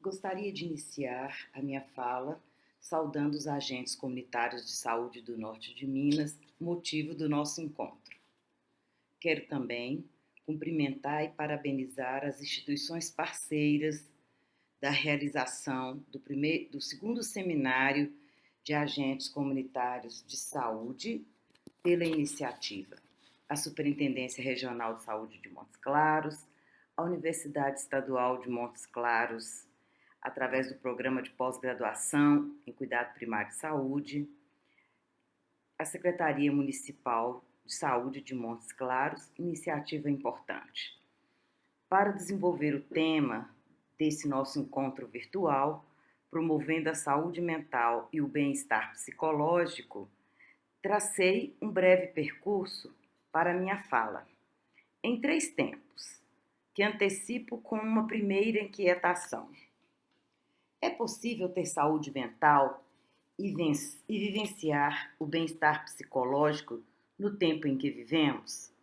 Gostaria de iniciar a minha fala saudando os agentes comunitários de saúde do norte de Minas, motivo do nosso encontro. Quero também cumprimentar e parabenizar as instituições parceiras da realização do segundo seminário de agentes comunitários de saúde pela iniciativa. A Superintendência Regional de Saúde de Montes Claros, a Universidade Estadual de Montes Claros, através do programa de pós-graduação em Cuidado Primário de Saúde, a Secretaria Municipal de Saúde de Montes Claros, iniciativa importante. Para desenvolver o tema desse nosso encontro virtual, promovendo a saúde mental e o bem-estar psicológico, tracei um breve percurso para minha fala, em 3 tempos, que antecipo com uma primeira inquietação. É possível ter saúde mental e vivenciar o bem-estar psicológico no tempo em que vivemos?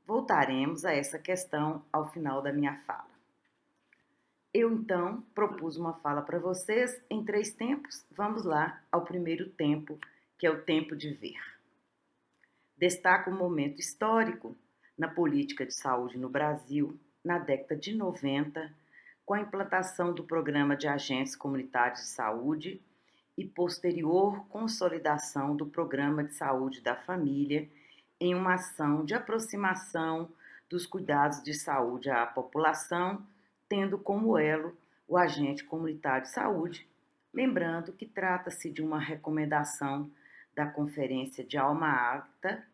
Voltaremos a essa questão ao final da minha fala. Eu, então, propus uma fala para vocês em 3 tempos. Vamos lá ao primeiro tempo, que é o tempo de ver. Destaco um momento histórico na política de saúde no Brasil, na década de 90, com a implantação do Programa de Agentes Comunitários de Saúde e posterior consolidação do Programa de Saúde da Família em uma ação de aproximação dos cuidados de saúde à população, tendo como elo o agente comunitário de saúde, lembrando que trata-se de uma recomendação da Conferência de Alma-Ata,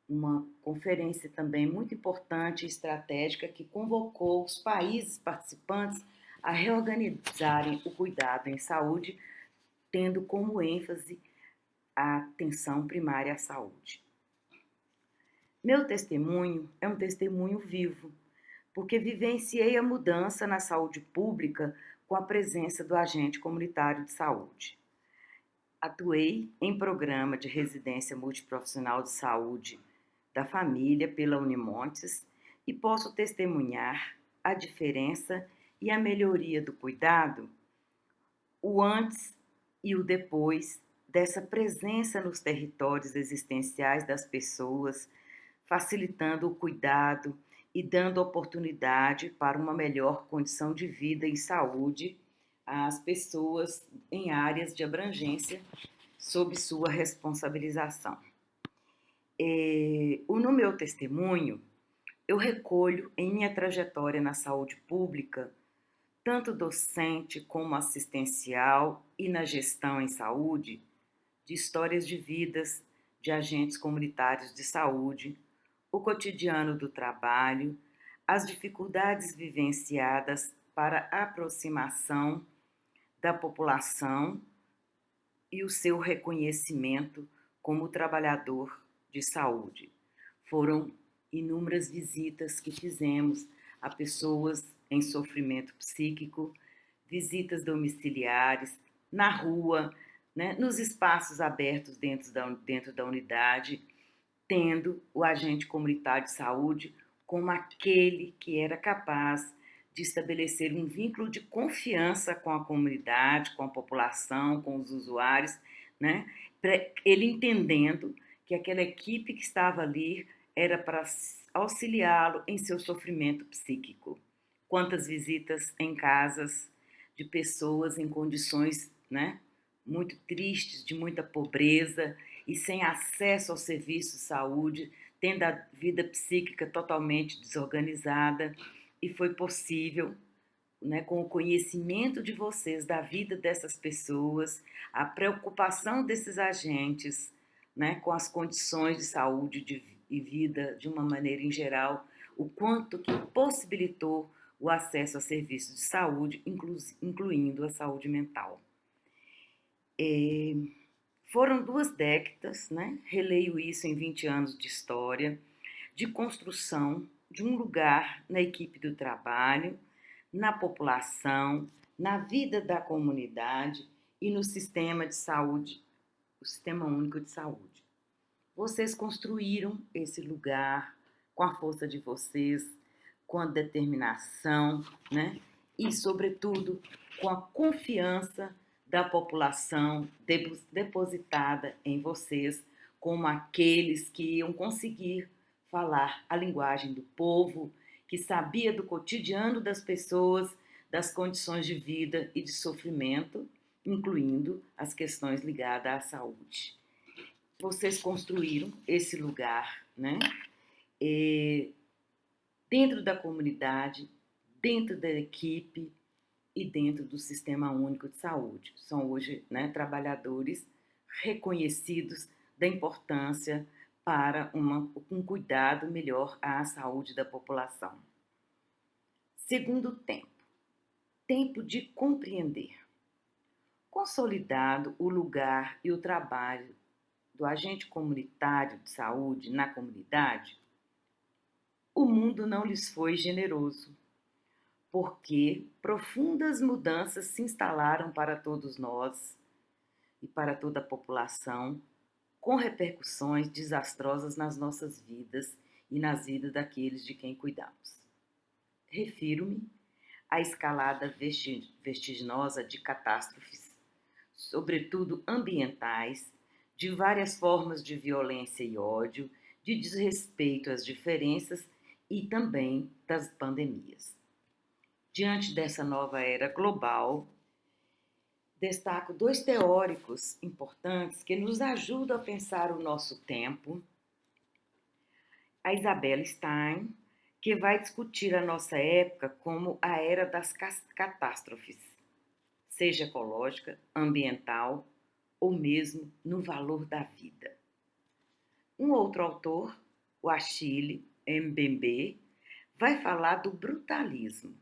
uma conferência também muito importante e estratégica que convocou os países participantes a reorganizarem o cuidado em saúde, tendo como ênfase a atenção primária à saúde. Meu testemunho é um testemunho vivo, porque vivenciei a mudança na saúde pública com a presença do agente comunitário de saúde. Atuei em programa de residência multiprofissional de saúde da família pela Unimontes e posso testemunhar a diferença e a melhoria do cuidado, o antes e o depois dessa presença nos territórios existenciais das pessoas, facilitando o cuidado e dando oportunidade para uma melhor condição de vida e saúde às pessoas em áreas de abrangência sob sua responsabilização. No meu testemunho, eu recolho em minha trajetória na saúde pública, tanto docente como assistencial e na gestão em saúde, de histórias de vidas de agentes comunitários de saúde, o cotidiano do trabalho, as dificuldades vivenciadas para a aproximação da população e o seu reconhecimento como trabalhador de saúde. Foram inúmeras visitas que fizemos a pessoas em sofrimento psíquico, visitas domiciliares, na rua, né, nos espaços abertos dentro da unidade, tendo o agente comunitário de saúde como aquele que era capaz de estabelecer um vínculo de confiança com a comunidade, com a população, com os usuários, né? Ele entendendo que aquela equipe que estava ali era para auxiliá-lo em seu sofrimento psíquico. Quantas visitas em casas de pessoas em condições, né, muito tristes, de muita pobreza e sem acesso ao serviço de saúde, tendo a vida psíquica totalmente desorganizada, e foi possível, né, com o conhecimento de vocês da vida dessas pessoas, a preocupação desses agentes, né, com as condições de saúde e vida de uma maneira em geral, o quanto que possibilitou o acesso a serviços de saúde, incluindo a saúde mental. Foram 2 décadas, né, releio isso em 20 anos de história, de construção de um lugar na equipe do trabalho, na população, na vida da comunidade e no sistema de saúde, o Sistema Único de Saúde. Vocês construíram esse lugar com a força de vocês, com a determinação, né? e, sobretudo, com a confiança da população depositada em vocês, como aqueles que iam conseguir falar a linguagem do povo, que sabia do cotidiano das pessoas, das condições de vida e de sofrimento, incluindo as questões ligadas à saúde. Vocês construíram esse lugar, né? Dentro da comunidade, dentro da equipe e dentro do Sistema Único de Saúde. São hoje, né, trabalhadores reconhecidos da importância para um cuidado melhor à saúde da população. Segundo tempo, tempo de compreender. Consolidado o lugar e o trabalho do agente comunitário de saúde na comunidade, o mundo não lhes foi generoso, porque profundas mudanças se instalaram para todos nós e para toda a população, com repercussões desastrosas nas nossas vidas e nas vidas daqueles de quem cuidamos. Refiro-me à escalada vertiginosa de catástrofes, sobretudo ambientais, de várias formas de violência e ódio, de desrespeito às diferenças e também das pandemias. Diante dessa nova era global, destaco dois teóricos importantes que nos ajudam a pensar o nosso tempo. A Isabella Stein, que vai discutir a nossa época como a era das catástrofes, seja ecológica, ambiental ou mesmo no valor da vida. Um outro autor, o Achille Mbembe, vai falar do brutalismo,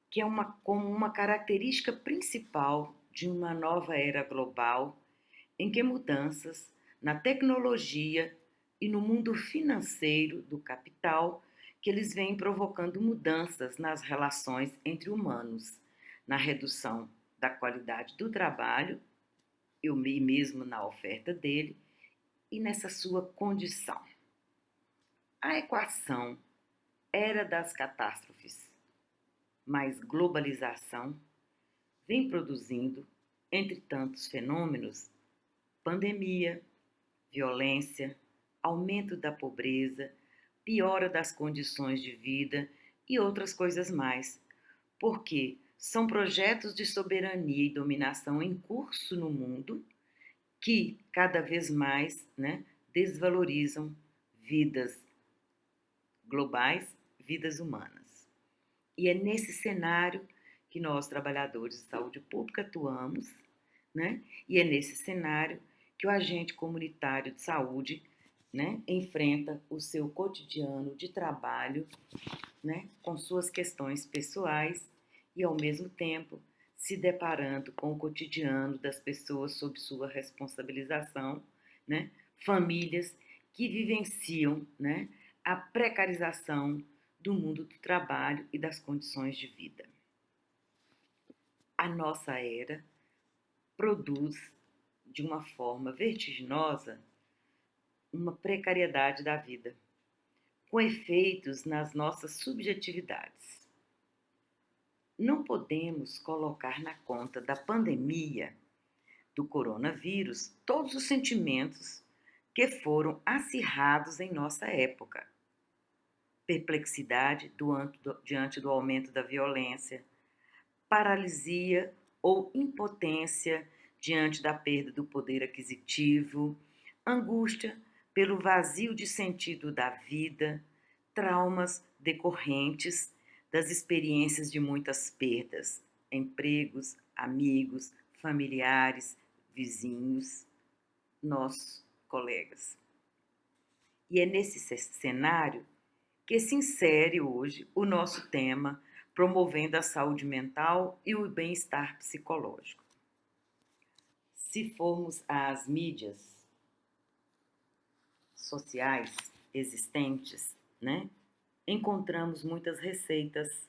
que é como uma característica principal de uma nova era global em que mudanças na tecnologia e no mundo financeiro do capital que eles vêm provocando mudanças nas relações entre humanos, na redução da qualidade do trabalho e mesmo na oferta dele e nessa sua condição. A equação era das catástrofes, mais globalização, vem produzindo, entre tantos fenômenos, pandemia, violência, aumento da pobreza, piora das condições de vida e outras coisas mais, porque são projetos de soberania e dominação em curso no mundo que cada vez mais, né, desvalorizam vidas globais, vidas humanas. E é nesse cenário que nós, trabalhadores de saúde pública, atuamos, né? E é nesse cenário que o agente comunitário de saúde, né, enfrenta o seu cotidiano de trabalho, né, com suas questões pessoais e, ao mesmo tempo, se deparando com o cotidiano das pessoas sob sua responsabilização, né, famílias que vivenciam, né, a precarização do mundo do trabalho e das condições de vida. A nossa era produz, de uma forma vertiginosa, uma precariedade da vida, com efeitos nas nossas subjetividades. Não podemos colocar na conta da pandemia do coronavírus todos os sentimentos que foram acirrados em nossa época. Perplexidade diante do aumento da violência, paralisia ou impotência diante da perda do poder aquisitivo, angústia pelo vazio de sentido da vida, traumas decorrentes das experiências de muitas perdas, empregos, amigos, familiares, vizinhos, nossos colegas. E é nesse cenário que se insere hoje o nosso tema, promovendo a saúde mental e o bem-estar psicológico. Se formos às mídias sociais existentes, né, encontramos muitas receitas,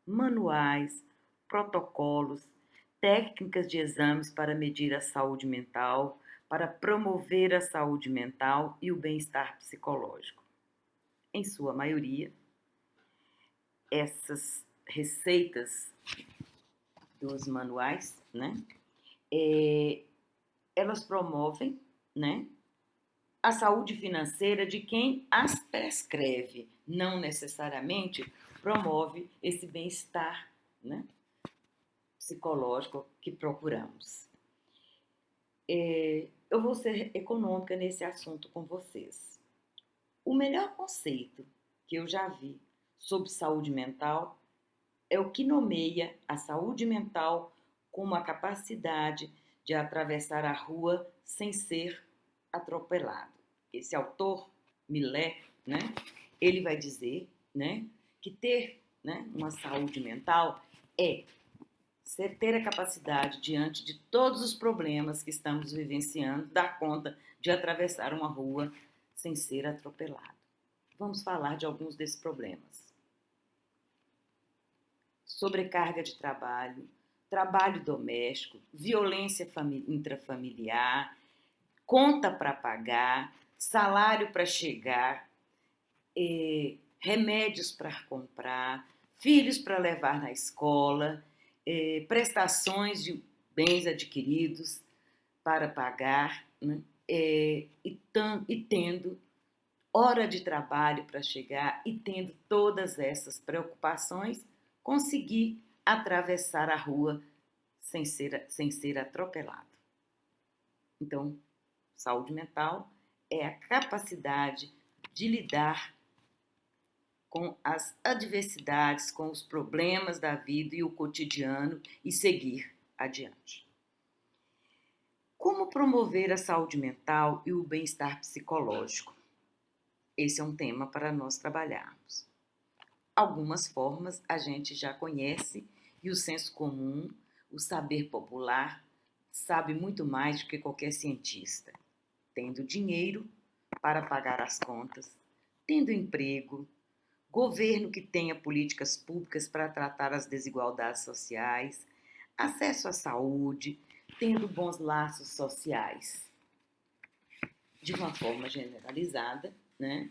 manuais, protocolos, técnicas de exames para medir a saúde mental, para promover a saúde mental e o bem-estar psicológico. Em sua maioria, essas receitas dos manuais, né? Elas promovem, né, a saúde financeira de quem as prescreve, não necessariamente promove esse bem-estar, né, psicológico que procuramos. Eu vou ser econômica nesse assunto com vocês. O melhor conceito que eu já vi sobre saúde mental é o que nomeia a saúde mental como a capacidade de atravessar a rua sem ser atropelado. Esse autor, Millet, né, ele vai dizer, né, que ter, né, uma saúde mental é ter a capacidade, diante de todos os problemas que estamos vivenciando, dar conta de atravessar uma rua sem ser atropelado. Vamos falar de alguns desses problemas. Sobrecarga de trabalho, trabalho doméstico, violência intrafamiliar, conta para pagar, salário para chegar, remédios para comprar, filhos para levar na escola, prestações de bens adquiridos para pagar, né? E tendo hora de trabalho para chegar e tendo todas essas preocupações, conseguir atravessar a rua sem ser atropelado. Então, saúde mental é a capacidade de lidar com as adversidades, com os problemas da vida e o cotidiano e seguir adiante. Como promover a saúde mental e o bem-estar psicológico? Esse é um tema para nós trabalharmos. Algumas formas a gente já conhece e o senso comum, o saber popular, sabe muito mais do que qualquer cientista. Tendo dinheiro para pagar as contas, tendo emprego, governo que tenha políticas públicas para tratar as desigualdades sociais, acesso à saúde, tendo bons laços sociais. De uma forma generalizada, né,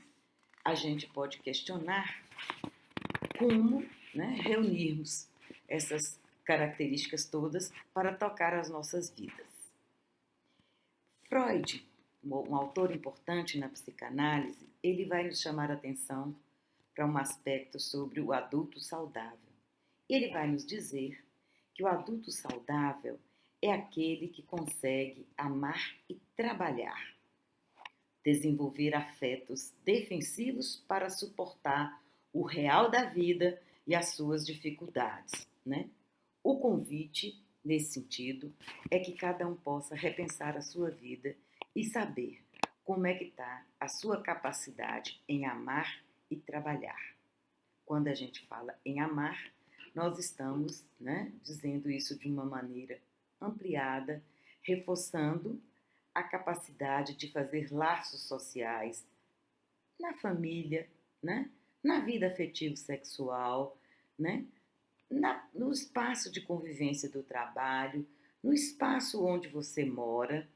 a gente pode questionar como, né, reunirmos essas características todas para tocar as nossas vidas. Freud, um autor importante na psicanálise, ele vai nos chamar a atenção para um aspecto sobre o adulto saudável. Ele vai nos dizer que o adulto saudável é aquele que consegue amar e trabalhar, desenvolver afetos defensivos para suportar o real da vida e as suas dificuldades, né? O convite, nesse sentido, é que cada um possa repensar a sua vida e saber como é que está a sua capacidade em amar e trabalhar. Quando a gente fala em amar, nós estamos, né, dizendo isso de uma maneira ampliada, reforçando a capacidade de fazer laços sociais na família, né, na vida afetivo-sexual, né, no espaço de convivência do trabalho, no espaço onde você mora,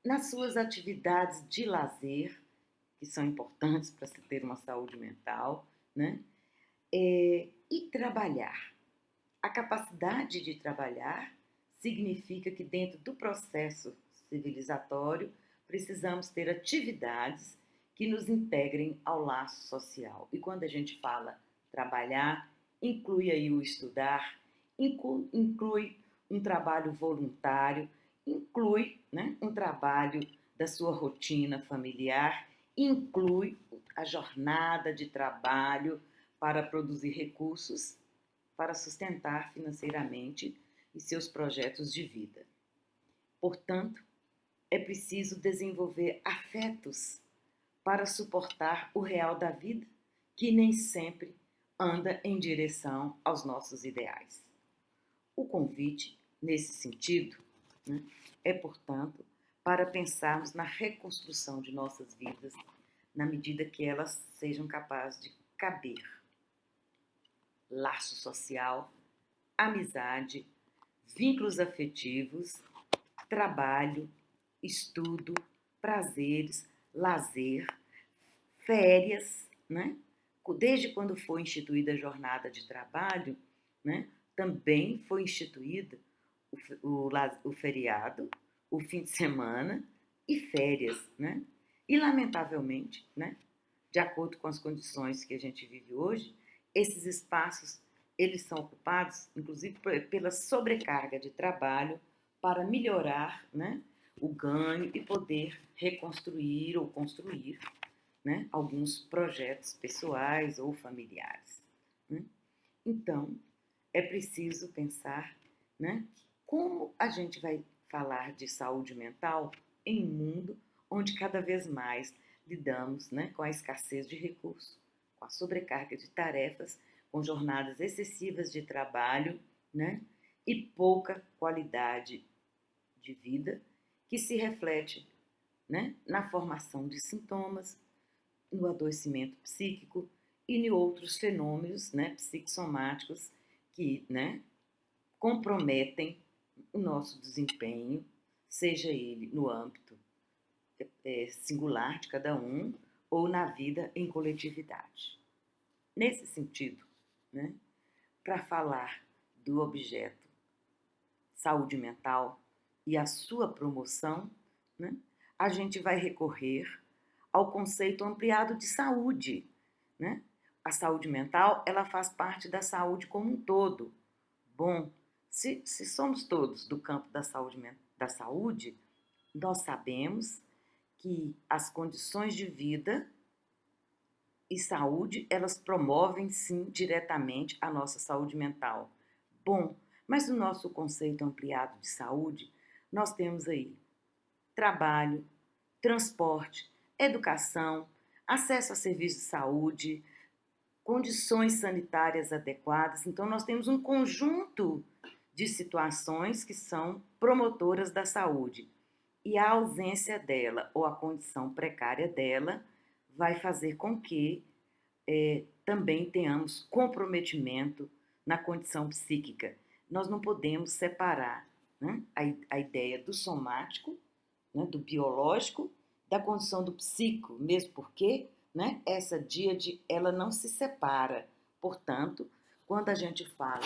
nas suas atividades de lazer, que são importantes para se ter uma saúde mental, né? E trabalhar. A capacidade de trabalhar significa que dentro do processo civilizatório precisamos ter atividades que nos integrem ao laço social. E quando a gente fala trabalhar, inclui aí o estudar, inclui um trabalho voluntário, inclui, né, um trabalho da sua rotina familiar, inclui a jornada de trabalho para produzir recursos para sustentar financeiramente e seus projetos de vida. Portanto, é preciso desenvolver afetos para suportar o real da vida, que nem sempre anda em direção aos nossos ideais. O convite, nesse sentido, né, é, portanto, para pensarmos na reconstrução de nossas vidas, na medida que elas sejam capazes de caber laço social, amizade, vínculos afetivos, trabalho, estudo, prazeres, lazer, férias, né? Desde quando foi instituída a jornada de trabalho, né, também foi instituída o feriado, o fim de semana e férias, né? E, lamentavelmente, né, de acordo com as condições que a gente vive hoje, esses espaços eles são ocupados, inclusive, pela sobrecarga de trabalho para melhorar, né, o ganho e poder reconstruir ou construir, né, alguns projetos pessoais ou familiares. Né? Então, é preciso pensar, né, como a gente vai falar de saúde mental em um mundo onde cada vez mais lidamos, né, com a escassez de recursos, com a sobrecarga de tarefas, com jornadas excessivas de trabalho, né, e pouca qualidade de vida que se reflete, né, na formação de sintomas, no adoecimento psíquico e em outros fenômenos, né, psicossomáticos que, né, comprometem o nosso desempenho, seja ele no âmbito singular de cada um ou na vida em coletividade. Nesse sentido, né, para falar do objeto saúde mental e a sua promoção, né, a gente vai recorrer ao conceito ampliado de saúde, né? A saúde mental, ela faz parte da saúde como um todo. Bom, se somos todos do campo da saúde, nós sabemos que as condições de vida e saúde, elas promovem, sim, diretamente a nossa saúde mental. Bom, mas no nosso conceito ampliado de saúde, nós temos aí trabalho, transporte, educação, acesso a serviços de saúde, condições sanitárias adequadas. Então, nós temos um conjunto de situações que são promotoras da saúde. E a ausência dela ou a condição precária dela vai fazer com que também tenhamos comprometimento na condição psíquica. Nós não podemos separar, né, a ideia do somático, né, do biológico, da condição do psíquico, mesmo porque, né, essa díade ela não se separa. Portanto, quando a gente fala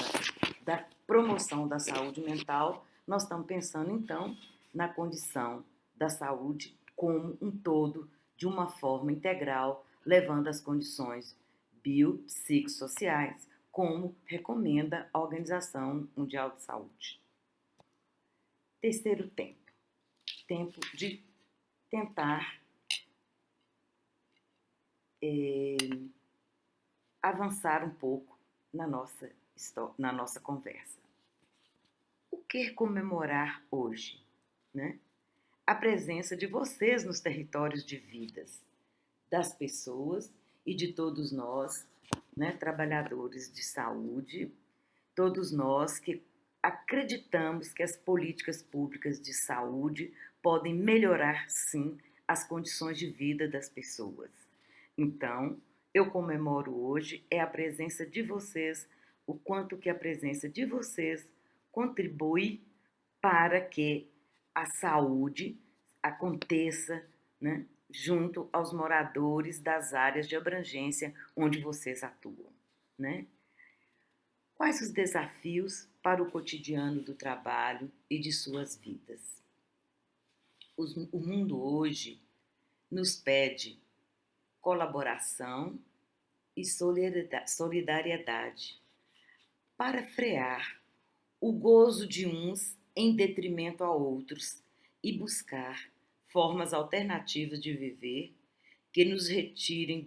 da promoção da saúde mental, nós estamos pensando então na condição da saúde como um todo, de uma forma integral, levando as condições biopsicossociais, como recomenda a Organização Mundial de Saúde. Terceiro tempo de tentar avançar um pouco na nossa conversa. O que comemorar hoje? Né? A presença de vocês nos territórios de vidas, das pessoas e de todos nós, né, trabalhadores de saúde, todos nós que acreditamos que as políticas públicas de saúde podem melhorar, sim, as condições de vida das pessoas. Então, eu comemoro hoje a presença de vocês, o quanto que a presença de vocês contribui para que a saúde aconteça, né, junto aos moradores das áreas de abrangência onde vocês atuam, né? Quais os desafios para o cotidiano do trabalho e de suas vidas? O mundo hoje nos pede colaboração e solidariedade para frear o gozo de uns em detrimento a outros e buscar formas alternativas de viver que nos retirem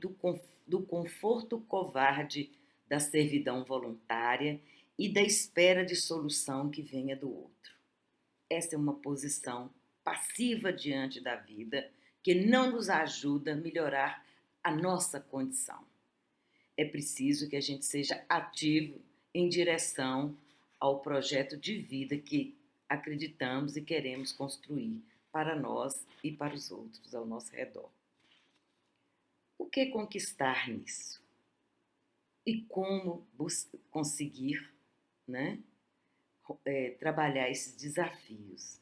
do conforto covarde da servidão voluntária e da espera de solução que venha do outro. Essa é uma posição passiva diante da vida que não nos ajuda a melhorar a nossa condição. É preciso que a gente seja ativo em direção ao projeto de vida que acreditamos e queremos construir para nós e para os outros ao nosso redor. O que conquistar nisso? E como conseguir, né, trabalhar esses desafios?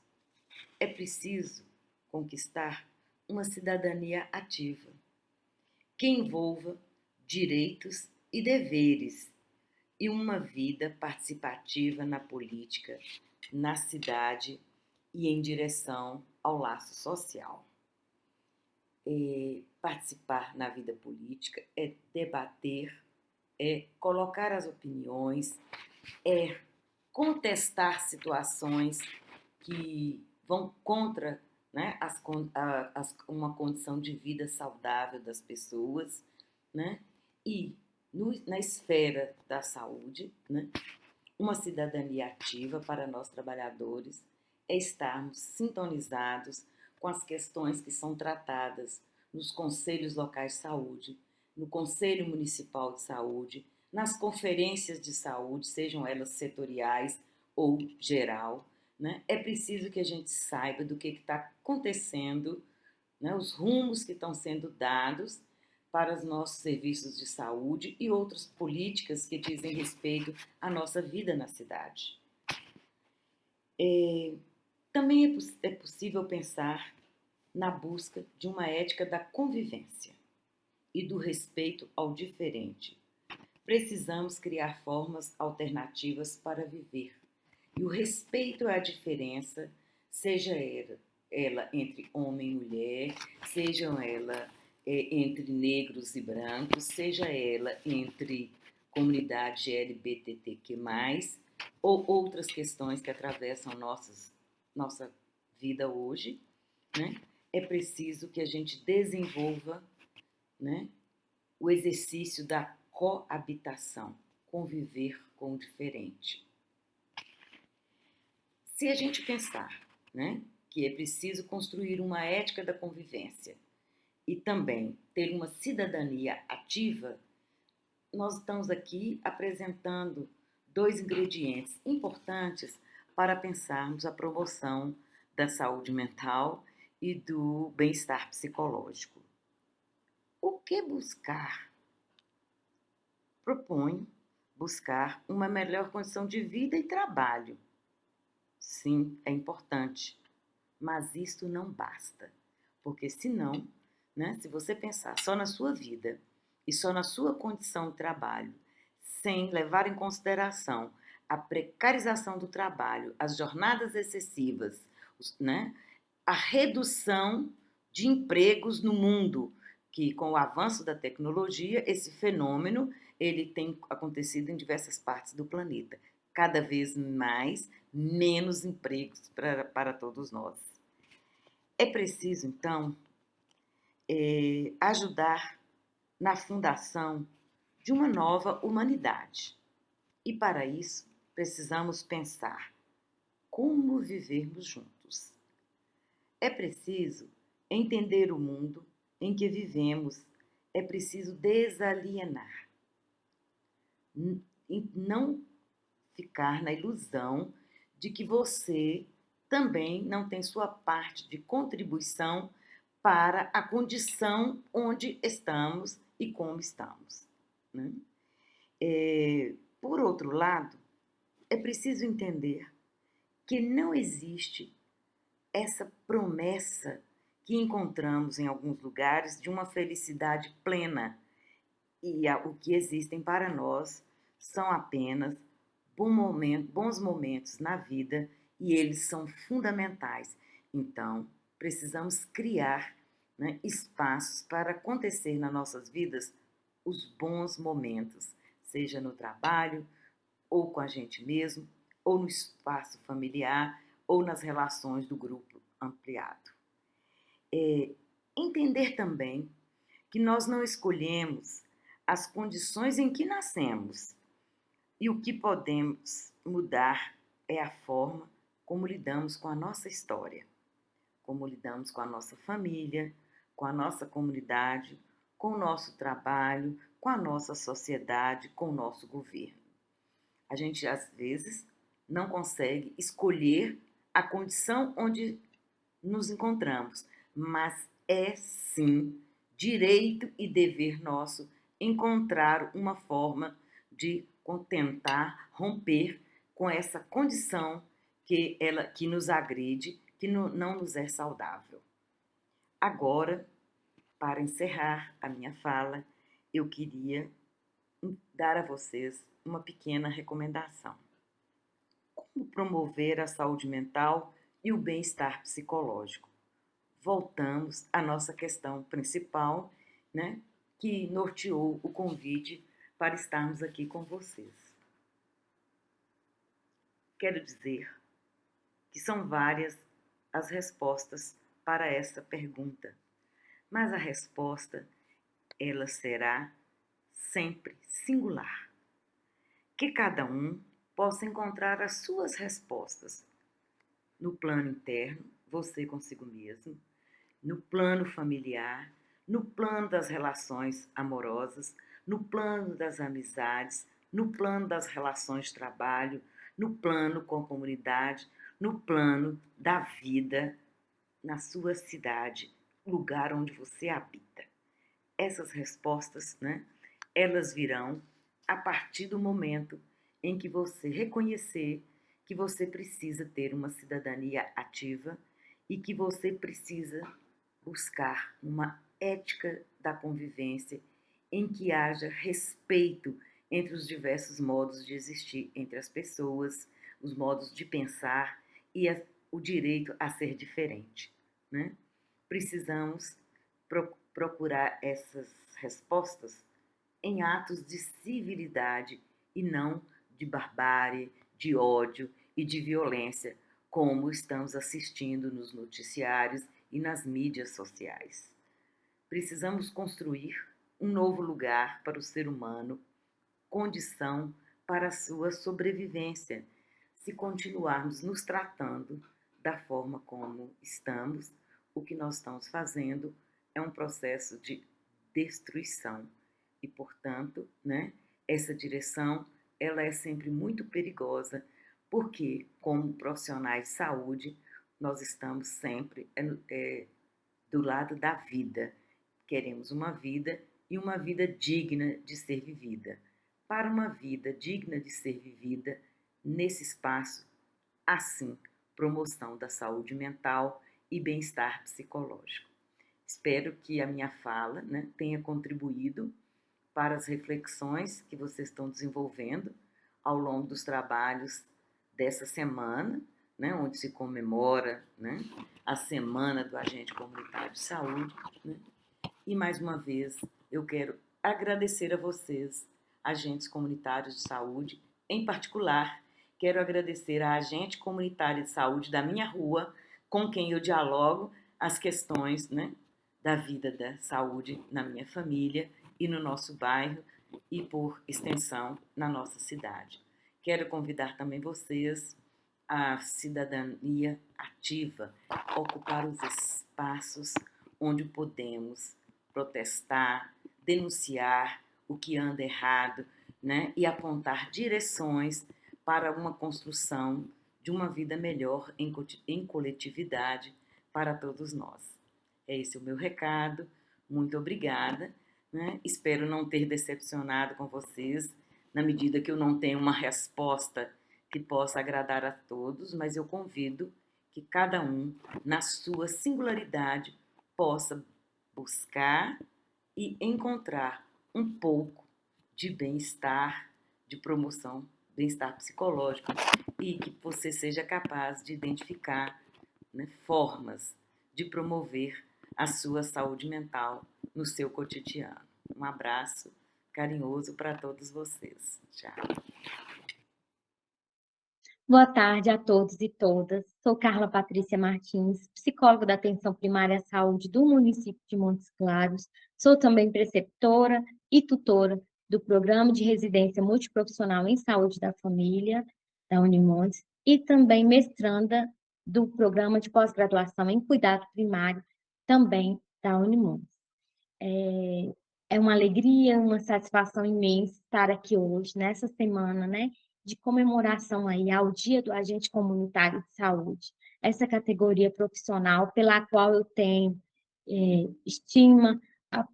É preciso conquistar uma cidadania ativa, que envolva direitos e deveres e uma vida participativa na política, na cidade e em direção ao laço social. Participar na vida política é debater, é colocar as opiniões, é contestar situações que vão contra, né, uma condição de vida saudável das pessoas, né, e na esfera da saúde, né, uma cidadania ativa para nós trabalhadores é estarmos sintonizados com as questões que são tratadas nos conselhos locais de saúde, no Conselho Municipal de Saúde, nas conferências de saúde, sejam elas setoriais ou geral. Né? É preciso que a gente saiba do que está acontecendo, né? Os rumos que estão sendo dados para os nossos serviços de saúde e outras políticas que dizem respeito à nossa vida na cidade. Também é possível pensar na busca de uma ética da convivência e do respeito ao diferente. Precisamos criar formas alternativas para viver. E o respeito à diferença, seja ela entre homem e mulher, seja ela entre negros e brancos, seja ela entre comunidade LGBTQ+, ou outras questões que atravessam nossa vida hoje, né? É preciso que a gente desenvolva, né, o exercício da coabitação, conviver com o diferente. Se a gente pensar, né, que é preciso construir uma ética da convivência e também ter uma cidadania ativa, nós estamos aqui apresentando 2 ingredientes importantes para pensarmos a promoção da saúde mental e do bem-estar psicológico. O que buscar? Proponho buscar uma melhor condição de vida e trabalho. Sim, é importante, mas isto não basta, porque senão, né, se você pensar só na sua vida e só na sua condição de trabalho, sem levar em consideração a precarização do trabalho, as jornadas excessivas, né, a redução de empregos no mundo, que com o avanço da tecnologia, esse fenômeno ele tem acontecido em diversas partes do planeta. Cada vez mais, menos empregos para todos nós. É preciso, então, ajudar na fundação de uma nova humanidade. E para isso, precisamos pensar como vivermos juntos. É preciso entender o mundo em que vivemos, é preciso desalienar. E não ficar na ilusão de que você também não tem sua parte de contribuição para a condição onde estamos e como estamos. Né? Por outro lado, é preciso entender que não existe essa promessa que encontramos em alguns lugares de uma felicidade plena. E o que existem para nós são apenas bons momentos na vida e eles são fundamentais. Então, precisamos criar, né, espaços para acontecer nas nossas vidas os bons momentos, seja no trabalho, ou com a gente mesmo, ou no espaço familiar, ou nas relações do grupo ampliado. Entender também que nós não escolhemos as condições em que nascemos e o que podemos mudar é a forma como lidamos com a nossa história, como lidamos com a nossa família, com a nossa comunidade, com o nosso trabalho, com a nossa sociedade, com o nosso governo. A gente, às vezes, não consegue escolher a condição onde nos encontramos, mas é sim direito e dever nosso encontrar uma forma de tentar romper com essa condição que nos agride, que não nos é saudável. Agora, para encerrar a minha fala, eu queria dar a vocês uma pequena recomendação. Como promover a saúde mental e o bem-estar psicológico? Voltamos à nossa questão principal, né, que norteou o convite para estarmos aqui com vocês. Quero dizer que são várias as respostas para essa pergunta, mas a resposta ela será sempre singular. Que cada um possa encontrar as suas respostas no plano interno, você consigo mesmo, no plano familiar, no plano das relações amorosas, no plano das amizades, no plano das relações de trabalho, no plano com a comunidade, no plano da vida na sua cidade, lugar onde você habita. Essas respostas, né, elas virão a partir do momento em que você reconhecer que você precisa ter uma cidadania ativa e que você precisa buscar uma ética da convivência em que haja respeito entre os diversos modos de existir entre as pessoas, os modos de pensar e o direito a ser diferente, né? Precisamos procurar essas respostas em atos de civilidade e não de barbárie, de ódio e de violência, como estamos assistindo nos noticiários e nas mídias sociais. Precisamos construir um novo lugar para o ser humano, condição para a sua sobrevivência, se continuarmos nos tratando da forma como estamos. O que nós estamos fazendo é um processo de destruição e, portanto, né, essa direção ela é sempre muito perigosa, porque, como profissionais de saúde, nós estamos sempre do lado da vida. Queremos uma vida e uma vida digna de ser vivida. Para uma vida digna de ser vivida, nesse espaço, assim, promoção da saúde mental e bem-estar psicológico. Espero que a minha fala, né, tenha contribuído para as reflexões que vocês estão desenvolvendo ao longo dos trabalhos dessa semana, né, onde se comemora, né, a Semana do Agente Comunitário de Saúde. Né? E, mais uma vez, eu quero agradecer a vocês, agentes comunitários de saúde, em particular, quero agradecer à agente comunitária de saúde da minha rua, com quem eu dialogo as questões, né, da vida da saúde na minha família e no nosso bairro e, por extensão, na nossa cidade. Quero convidar também vocês à cidadania ativa, ocupar os espaços onde podemos protestar, denunciar o que anda errado, né, e apontar direções para uma construção de uma vida melhor em coletividade para todos nós. É esse o meu recado. Muito obrigada. Né? Espero não ter decepcionado com vocês, na medida que eu não tenho uma resposta que possa agradar a todos, mas eu convido que cada um, na sua singularidade, possa buscar e encontrar um pouco de bem-estar, de promoção, bem-estar psicológico, e que você seja capaz de identificar, né, formas de promover a sua saúde mental no seu cotidiano. Um abraço carinhoso para todos vocês. Tchau. Boa tarde a todos e todas. Sou Carla Patrícia Martins, psicóloga da Atenção Primária à Saúde do município de Montes Claros. Sou também preceptora e tutora do Programa de Residência Multiprofissional em Saúde da Família, da Unimontes, e também mestranda do Programa de Pós-Graduação em Cuidado Primário, também da Unimontes. É uma alegria, uma satisfação imensa estar aqui hoje, nessa semana, né, de comemoração aí ao Dia do Agente Comunitário de Saúde, essa categoria profissional pela qual eu tenho estima,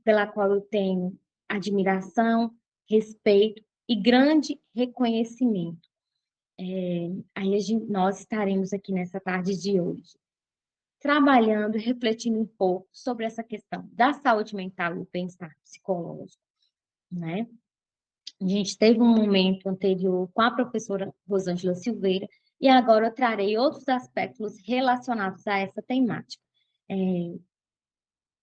pela qual eu tenho admiração, respeito e grande reconhecimento. Nós estaremos aqui nessa tarde de hoje, trabalhando e refletindo um pouco sobre essa questão da saúde mental e o bem-estar psicológico. né? A gente teve um momento anterior com a professora Rosângela Silveira, e agora eu trarei outros aspectos relacionados a essa temática.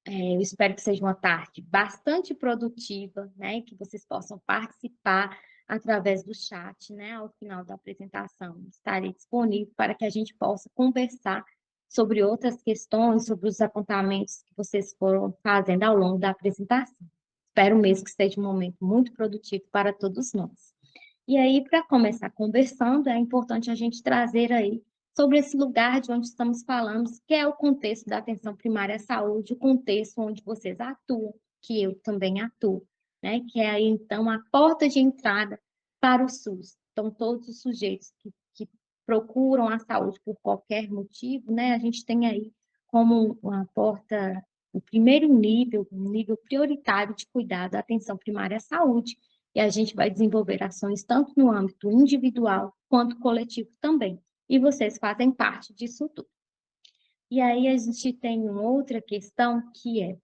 Eu espero que seja uma tarde bastante produtiva, né? Que vocês possam participar através do chat, né? Ao final da apresentação, estarei disponível para que a gente possa conversar sobre outras questões, sobre os apontamentos que vocês foram fazendo ao longo da apresentação. Espero mesmo que seja um momento muito produtivo para todos nós. E aí, para começar conversando, é importante a gente trazer aí sobre esse lugar de onde estamos falando, que é o contexto da atenção primária à saúde, o contexto onde vocês atuam, que eu também atuo, né? Que é aí, então, a porta de entrada para o SUS. Então, todos os sujeitos que procuram a saúde por qualquer motivo, né? A gente tem aí como uma porta, o primeiro nível, um nível prioritário de cuidado, a atenção primária à saúde, e a gente vai desenvolver ações tanto no âmbito individual quanto coletivo também. E vocês fazem parte disso tudo. E aí a gente tem uma outra questão que é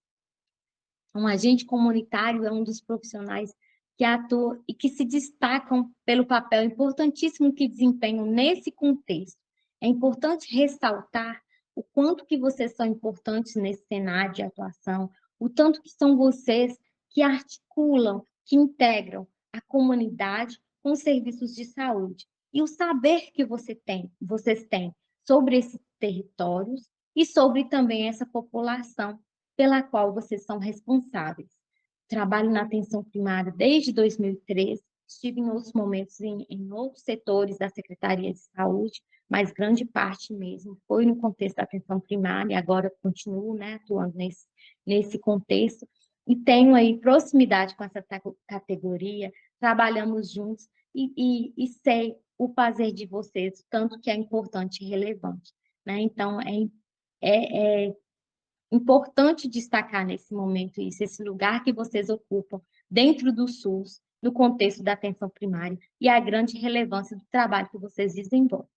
um agente comunitário é um dos profissionais que atuam e que se destacam pelo papel importantíssimo que desempenham nesse contexto. É importante ressaltar o quanto que vocês são importantes nesse cenário de atuação, o tanto que são vocês que articulam, que integram a comunidade com os serviços de saúde. E o saber que vocês têm sobre esses territórios e sobre também essa população pela qual vocês são responsáveis. Trabalho na atenção primária desde 2013, estive em outros momentos em outros setores da Secretaria de Saúde, mas grande parte mesmo foi no contexto da atenção primária, e agora continuo, né, atuando nesse contexto, e tenho aí proximidade com essa categoria, trabalhamos juntos, e sei o fazer de vocês, tanto que é importante e relevante, né? Então, é importante destacar nesse momento isso, esse lugar que vocês ocupam dentro do SUS, no contexto da atenção primária, e a grande relevância do trabalho que vocês desenvolvem.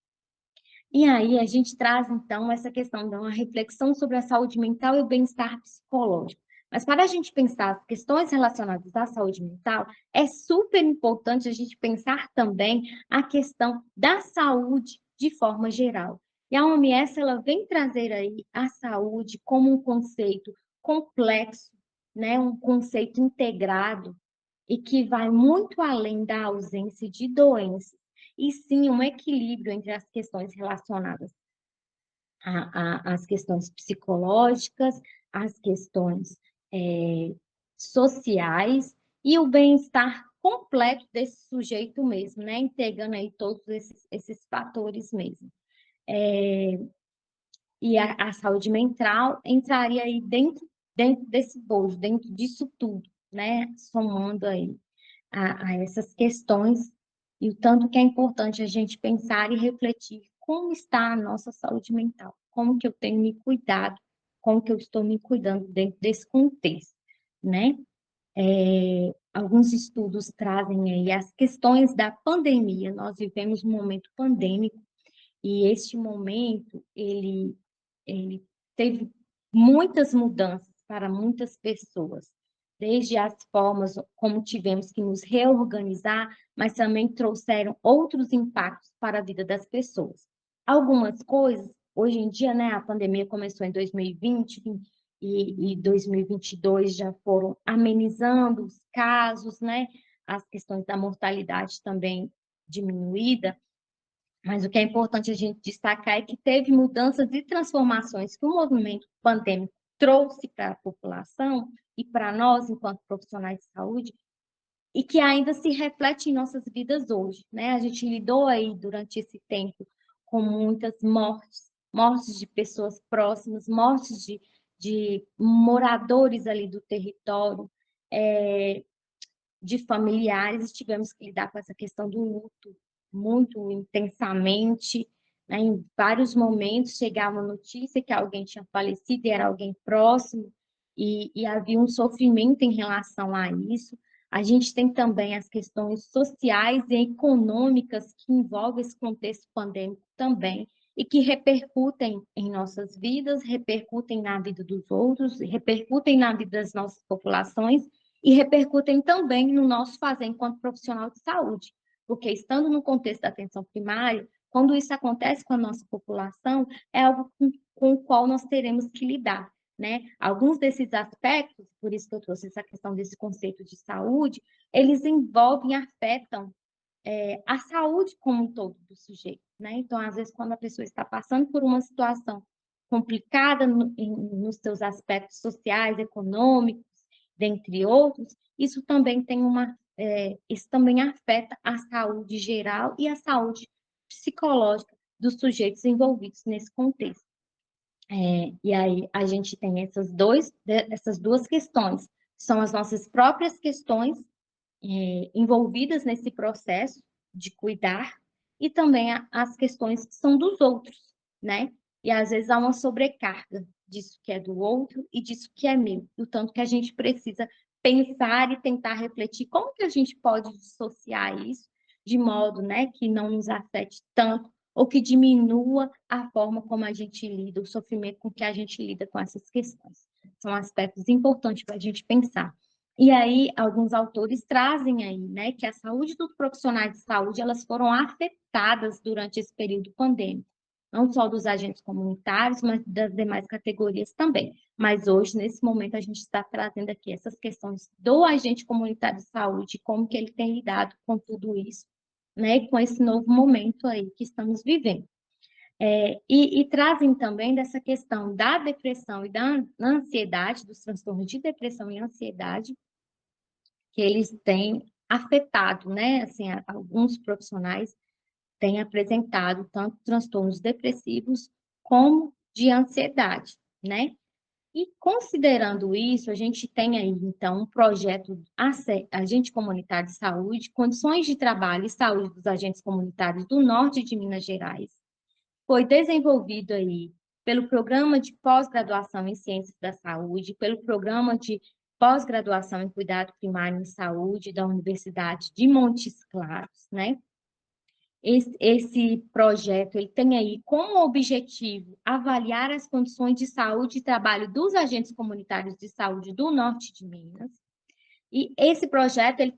E aí a gente traz, então, essa questão de uma reflexão sobre a saúde mental e o bem-estar psicológico. Mas para a gente pensar as questões relacionadas à saúde mental, é super importante a gente pensar também a questão da saúde de forma geral. E a OMS, ela vem trazer aí a saúde como um conceito complexo, né? Um conceito integrado e que vai muito além da ausência de doenças, e sim um equilíbrio entre as questões relacionadas às questões psicológicas, às questões sociais e o bem-estar completo desse sujeito mesmo, né? Integrando aí todos esses fatores mesmo. E a saúde mental entraria aí dentro desse bojo, dentro disso tudo, né? Somando aí a essas questões e o tanto que é importante a gente pensar e refletir como está a nossa saúde mental, como que eu tenho me cuidado, como que eu estou me cuidando dentro desse contexto, né? Alguns estudos trazem aí as questões da pandemia. Nós vivemos um momento pandêmico e este momento ele teve muitas mudanças para muitas pessoas, desde as formas como tivemos que nos reorganizar, mas também trouxeram outros impactos para a vida das pessoas. Algumas coisas, hoje em dia, né, a pandemia começou em 2020 e 2022 já foram amenizando os casos, né, as questões da mortalidade também diminuída, mas o que é importante a gente destacar é que teve mudanças e transformações que o movimento pandêmico trouxe para a população e para nós, enquanto profissionais de saúde, e que ainda se reflete em nossas vidas hoje, né? A gente lidou aí durante esse tempo com muitas mortes, mortes de pessoas próximas, mortes de moradores ali do território, de familiares, tivemos que lidar com essa questão do luto muito intensamente, né? Em vários momentos chegava a notícia que alguém tinha falecido e era alguém próximo, e havia um sofrimento em relação a isso. A gente tem também as questões sociais e econômicas que envolvem esse contexto pandêmico também, e que repercutem em nossas vidas, repercutem na vida dos outros, repercutem na vida das nossas populações, e repercutem também no nosso fazer enquanto profissional de saúde, porque estando no contexto da atenção primária, quando isso acontece com a nossa população, é algo com o qual nós teremos que lidar, né? Alguns desses aspectos, por isso que eu trouxe essa questão desse conceito de saúde, eles envolvem e afetam a saúde como um todo do sujeito, né? Então, às vezes, quando a pessoa está passando por uma situação complicada nos seus aspectos sociais, econômicos, dentre outros, isso também isso também afeta a saúde geral e a saúde psicológica dos sujeitos envolvidos nesse contexto. E aí a gente tem essas duas questões, são as nossas próprias questões envolvidas nesse processo de cuidar e também as questões que são dos outros, né? E às vezes há uma sobrecarga disso que é do outro e disso que é meu, do tanto que a gente precisa pensar e tentar refletir como que a gente pode dissociar isso de modo, né, que não nos afete tanto ou que diminua a forma como a gente lida, o sofrimento com que a gente lida com essas questões. São aspectos importantes para a gente pensar. E aí, alguns autores trazem aí, né, que a saúde dos profissionais de saúde, elas foram afetadas durante esse período pandêmico, não só dos agentes comunitários, mas das demais categorias também. Mas hoje, nesse momento, a gente está trazendo aqui essas questões do agente comunitário de saúde, como que ele tem lidado com tudo isso, né, com esse novo momento aí que estamos vivendo. E trazem também dessa questão da depressão e da ansiedade, dos transtornos de depressão e ansiedade, que eles têm afetado, né? Assim, alguns profissionais têm apresentado tanto transtornos depressivos como de ansiedade, né? E considerando isso, a gente tem aí, então, um projeto Agente Comunitário de Saúde, Condições de Trabalho e Saúde dos Agentes Comunitários do Norte de Minas Gerais. Foi desenvolvido aí pelo Programa de Pós-Graduação em Ciências da Saúde, pelo Programa de Pós-Graduação em Cuidado Primário em Saúde da Universidade de Montes Claros, né? Esse projeto ele tem aí como objetivo avaliar as condições de saúde e trabalho dos agentes comunitários de saúde do Norte de Minas. E esse projeto ele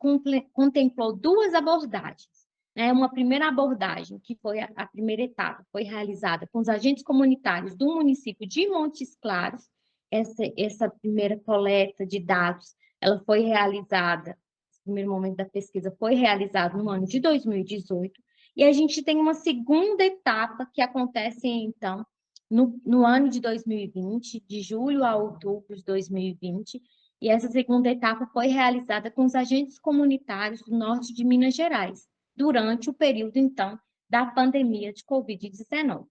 contemplou duas abordagens. Né? Uma primeira abordagem, que foi a primeira etapa, foi realizada com os agentes comunitários do município de Montes Claros. Essa primeira coleta de dados, ela foi realizada, esse primeiro momento da pesquisa foi realizado no ano de 2018, e a gente tem uma segunda etapa que acontece, então, no ano de 2020, de julho a outubro de 2020, e essa segunda etapa foi realizada com os agentes comunitários do norte de Minas Gerais, durante o período, então, da pandemia de Covid-19.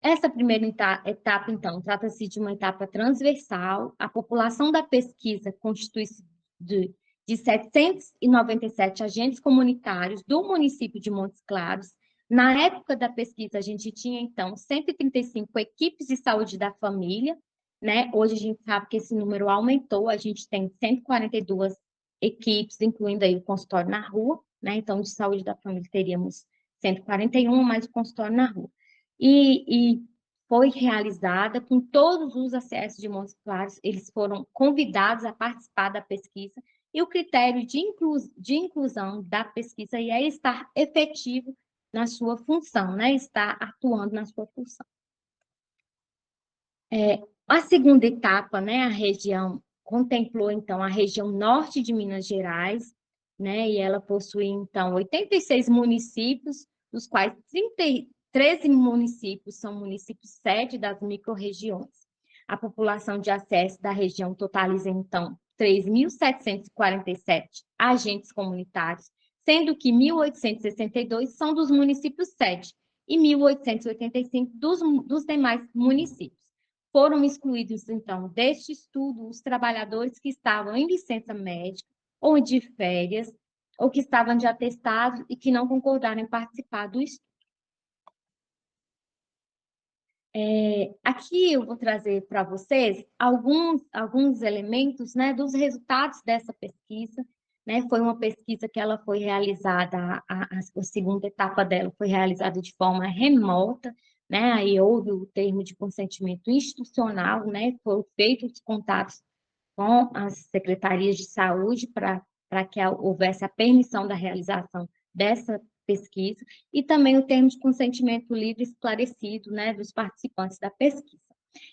Essa primeira etapa, então, trata-se de uma etapa transversal. A população da pesquisa constitui-se de 797 agentes comunitários do município de Montes Claros. Na época da pesquisa, a gente tinha, então, 135 equipes de saúde da família, né? Hoje a gente sabe que esse número aumentou, a gente tem 142 equipes, incluindo aí o consultório na rua, né? Então, de saúde da família teríamos 141, mais o consultório na rua. E foi realizada com todos os acessos de Montes Claros, eles foram convidados a participar da pesquisa, e o critério de inclusão da pesquisa é estar efetivo na sua função, né? Estar atuando na sua função. A segunda etapa, né, a região contemplou, então, a região norte de Minas Gerais, né, e ela possui, então, 86 municípios, dos quais 13 municípios são municípios sede das microrregiões. A população de acesso da região totaliza, então, 3.747 agentes comunitários, sendo que 1.862 são dos municípios sede e 1.885 dos demais municípios. Foram excluídos, então, deste estudo os trabalhadores que estavam em licença médica ou de férias, ou que estavam de atestado e que não concordaram em participar do estudo. Aqui eu vou trazer para vocês alguns elementos, né, dos resultados dessa pesquisa. Né? Foi uma pesquisa que ela foi realizada, a segunda etapa dela foi realizada de forma remota, né? Aí houve o termo de consentimento institucional, né? Foram feitos contatos com as secretarias de saúde para que houvesse a permissão da realização dessa pesquisa, e também o termo de consentimento livre esclarecido, né, dos participantes da pesquisa.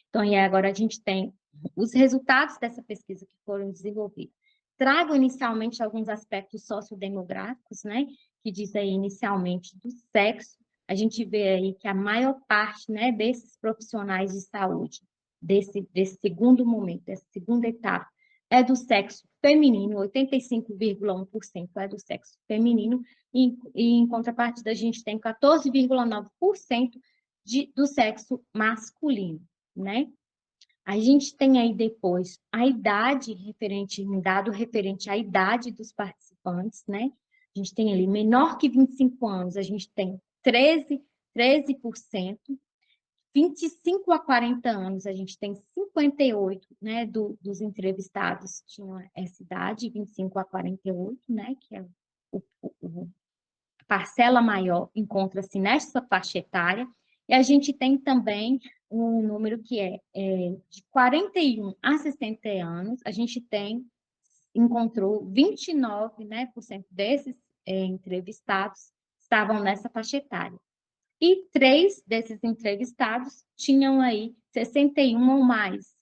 Então, e agora a gente tem os resultados dessa pesquisa que foram desenvolvidos. Trago inicialmente alguns aspectos sociodemográficos, né, que diz aí inicialmente do sexo. A gente vê aí que a maior parte, né, desses profissionais de saúde, desse segundo momento, dessa segunda etapa, é do sexo feminino, 85,1% é do sexo feminino, e em contrapartida a gente tem 14,9% do sexo masculino, né? A gente tem aí depois a idade referente, um dado referente à idade dos participantes, né? A gente tem ali menor que 25 anos, a gente tem 13%, 25 a 40 anos, a gente tem 58, né, dos entrevistados tinham essa idade, 25 a 48, né, que é a parcela maior encontra-se nessa faixa etária, e a gente tem também um número que é de 41 a 60 anos, a gente encontrou 29%, né, por cento desses entrevistados estavam nessa faixa etária. E 3 desses entrevistados tinham aí 61 ou mais,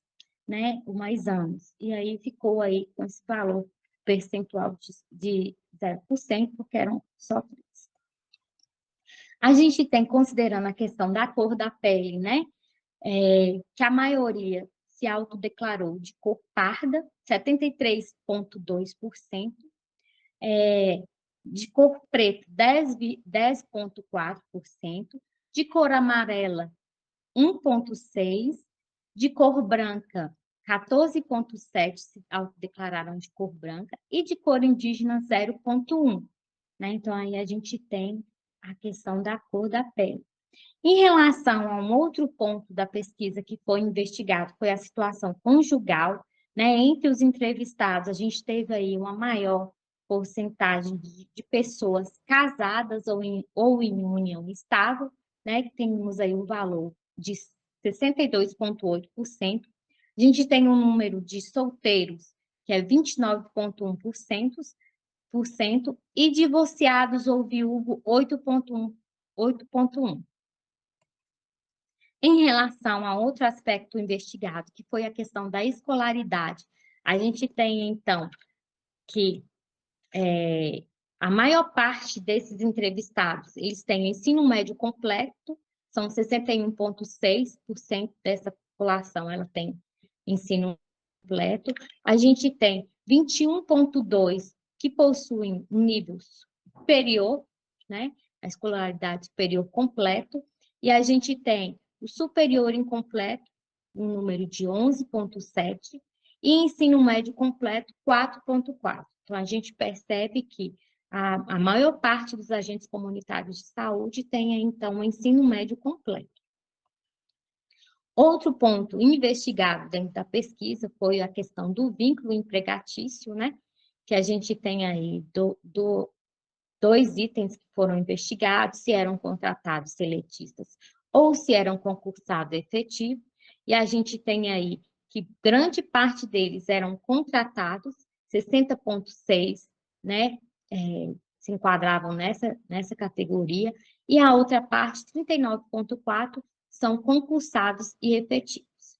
né, ou mais anos. E aí ficou aí com esse valor percentual de 0%, porque eram só 3. A gente tem, considerando a questão da cor da pele, né, que a maioria se autodeclarou de cor parda, 73,2%, de cor preta, 10,4%, de cor amarela, 1,6%, de cor branca, 14,7% se autodeclararam de cor branca, e de cor indígena, 0,1%. Né? Então, aí a gente tem a questão da cor da pele. Em relação a um outro ponto da pesquisa que foi investigado, foi a situação conjugal, né? Entre os entrevistados, a gente teve aí uma maior porcentagem de pessoas casadas ou em união estável, né? Que temos aí um valor de 62,8%. A gente tem um número de solteiros, que é 29,1%, e divorciados ou viúvo, 8,1%. Em relação a outro aspecto investigado, que foi a questão da escolaridade, a gente tem, então, que a maior parte desses entrevistados, eles têm ensino médio completo, são 61,6% dessa população, ela tem ensino completo. A gente tem 21,2% que possuem um nível superior, né? A escolaridade superior completo, e a gente tem o superior incompleto, um número de 11,7%, e ensino médio completo, 4,4%. Então, a gente percebe que a maior parte dos agentes comunitários de saúde tem, então, o ensino médio completo. Outro ponto investigado dentro da pesquisa foi a questão do vínculo empregatício, né? Que a gente tem aí dois itens que foram investigados, se eram contratados seletistas ou se eram concursados efetivos, e a gente tem aí que grande parte deles eram contratados, 60,6%, né, se enquadravam nessa categoria, e a outra parte, 39,4%, são concursados e efetivos.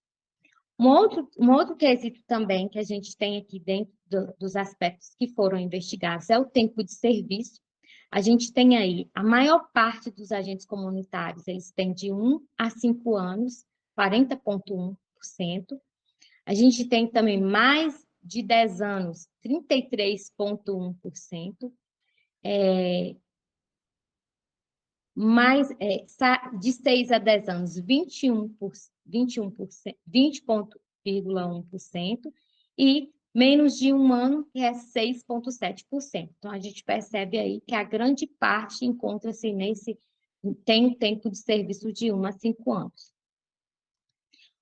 Um outro quesito também que a gente tem aqui dentro dos aspectos que foram investigados é o tempo de serviço. A gente tem aí, a maior parte dos agentes comunitários, eles têm de 1 a 5 anos, 40,1%. A gente tem também mais de 10 anos, 33,1%. Mais, de 6 a 10 anos, 20,1%, e menos de um ano, que é 6,7%. Então, a gente percebe aí que a grande parte encontra-se tem um tempo de serviço de 1 a 5 anos.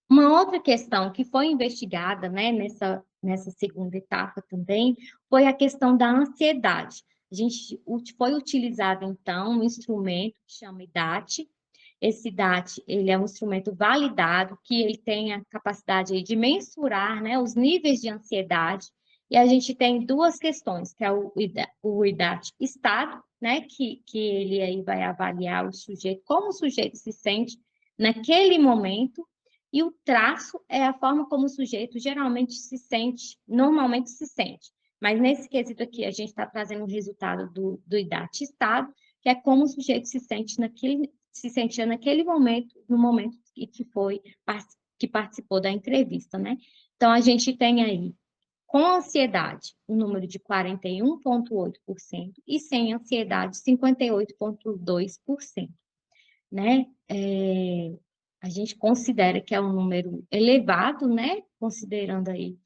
Uma outra questão que foi investigada, né, nessa segunda etapa também, foi a questão da ansiedade. A gente foi utilizado, então, um instrumento que chama IDAT, Esse DAT, ele é um instrumento validado, que ele tem a capacidade aí de mensurar, né, os níveis de ansiedade. E a gente tem duas questões, que é o IDAT estado, né, que ele aí vai avaliar o sujeito, como o sujeito se sente naquele momento, e o traço é a forma como o sujeito geralmente se sente, normalmente se sente. Mas nesse quesito aqui, a gente está trazendo o resultado do IDAT estado, que é como o sujeito se sente se sentia naquele momento, no momento que participou da entrevista, né? Então, a gente tem aí, com ansiedade, um número de 41,8% e sem ansiedade, 58,2%, né? A gente considera que é um número elevado, né? Considerando aí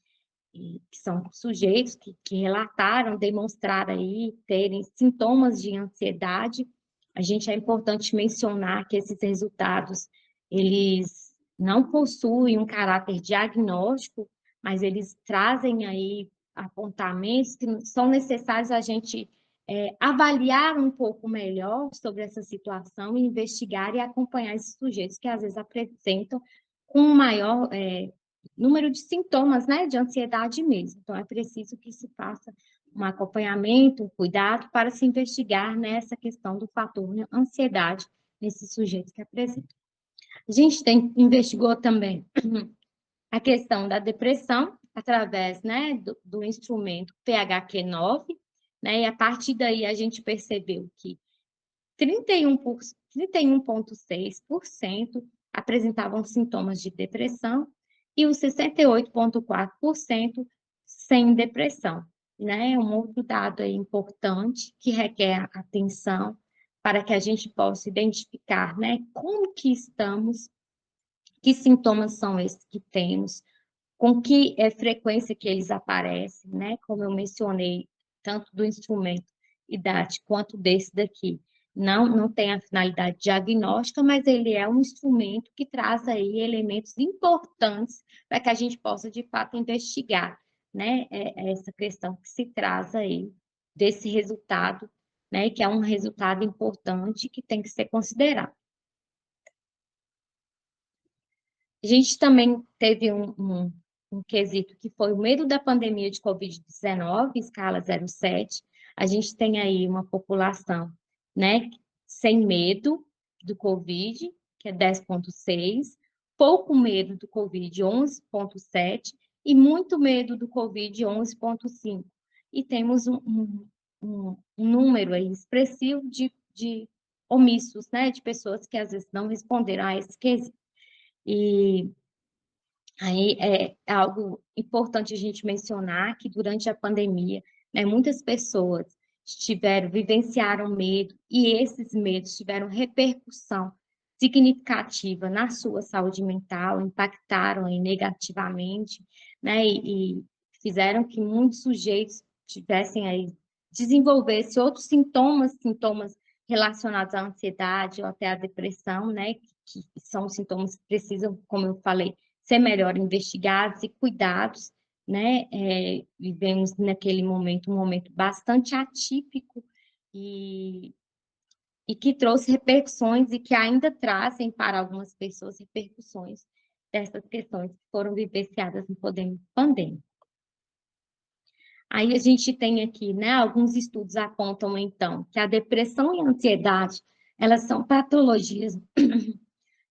que são sujeitos que relataram, demonstraram aí terem sintomas de ansiedade. A gente é importante mencionar que esses resultados, eles não possuem um caráter diagnóstico, mas eles trazem aí apontamentos que são necessários a gente avaliar um pouco melhor sobre essa situação, investigar e acompanhar esses sujeitos que às vezes apresentam com maior número de sintomas, né, de ansiedade mesmo. Então, é preciso que se faça um acompanhamento, um cuidado para se investigar nessa questão do fator ansiedade nesses sujeitos que apresentam. A gente investigou também a questão da depressão através, né, do instrumento PHQ-9, né, e a partir daí a gente percebeu que 31,6% apresentavam sintomas de depressão e os 68,4% sem depressão, né? Um outro dado aí importante que requer atenção para que a gente possa identificar, né, como que estamos, que sintomas são esses que temos, com que frequência que eles aparecem, né? Como eu mencionei, tanto do instrumento IDAT quanto desse daqui. Não tem a finalidade diagnóstica, mas ele é um instrumento que traz aí elementos importantes para que a gente possa, de fato, investigar, né? Essa questão que se traz aí desse resultado, né? Que é um resultado importante que tem que ser considerado. A gente também teve um quesito que foi o medo da pandemia de Covid-19, escala 0,7. A gente tem aí uma população, né, sem medo do Covid, que é 10,6, pouco medo do Covid, 11,7, e muito medo do Covid, 11,5. E temos um número aí expressivo de omissos, né, de pessoas que às vezes não responderam a esse quesito. E aí é algo importante a gente mencionar que durante a pandemia, né, muitas pessoas vivenciaram medo e esses medos tiveram repercussão significativa na sua saúde mental, impactaram aí negativamente, né, e fizeram que muitos sujeitos tivessem aí, desenvolvessem outros sintomas relacionados à ansiedade ou até à depressão, né, que são sintomas que precisam, como eu falei, ser melhor investigados e cuidados, né? Vivemos naquele momento um momento bastante atípico e que trouxe repercussões e que ainda trazem para algumas pessoas repercussões dessas questões que foram vivenciadas no poder pandêmico. Aí a gente tem aqui, né, alguns estudos apontam, então, que a depressão e a ansiedade, elas são patologias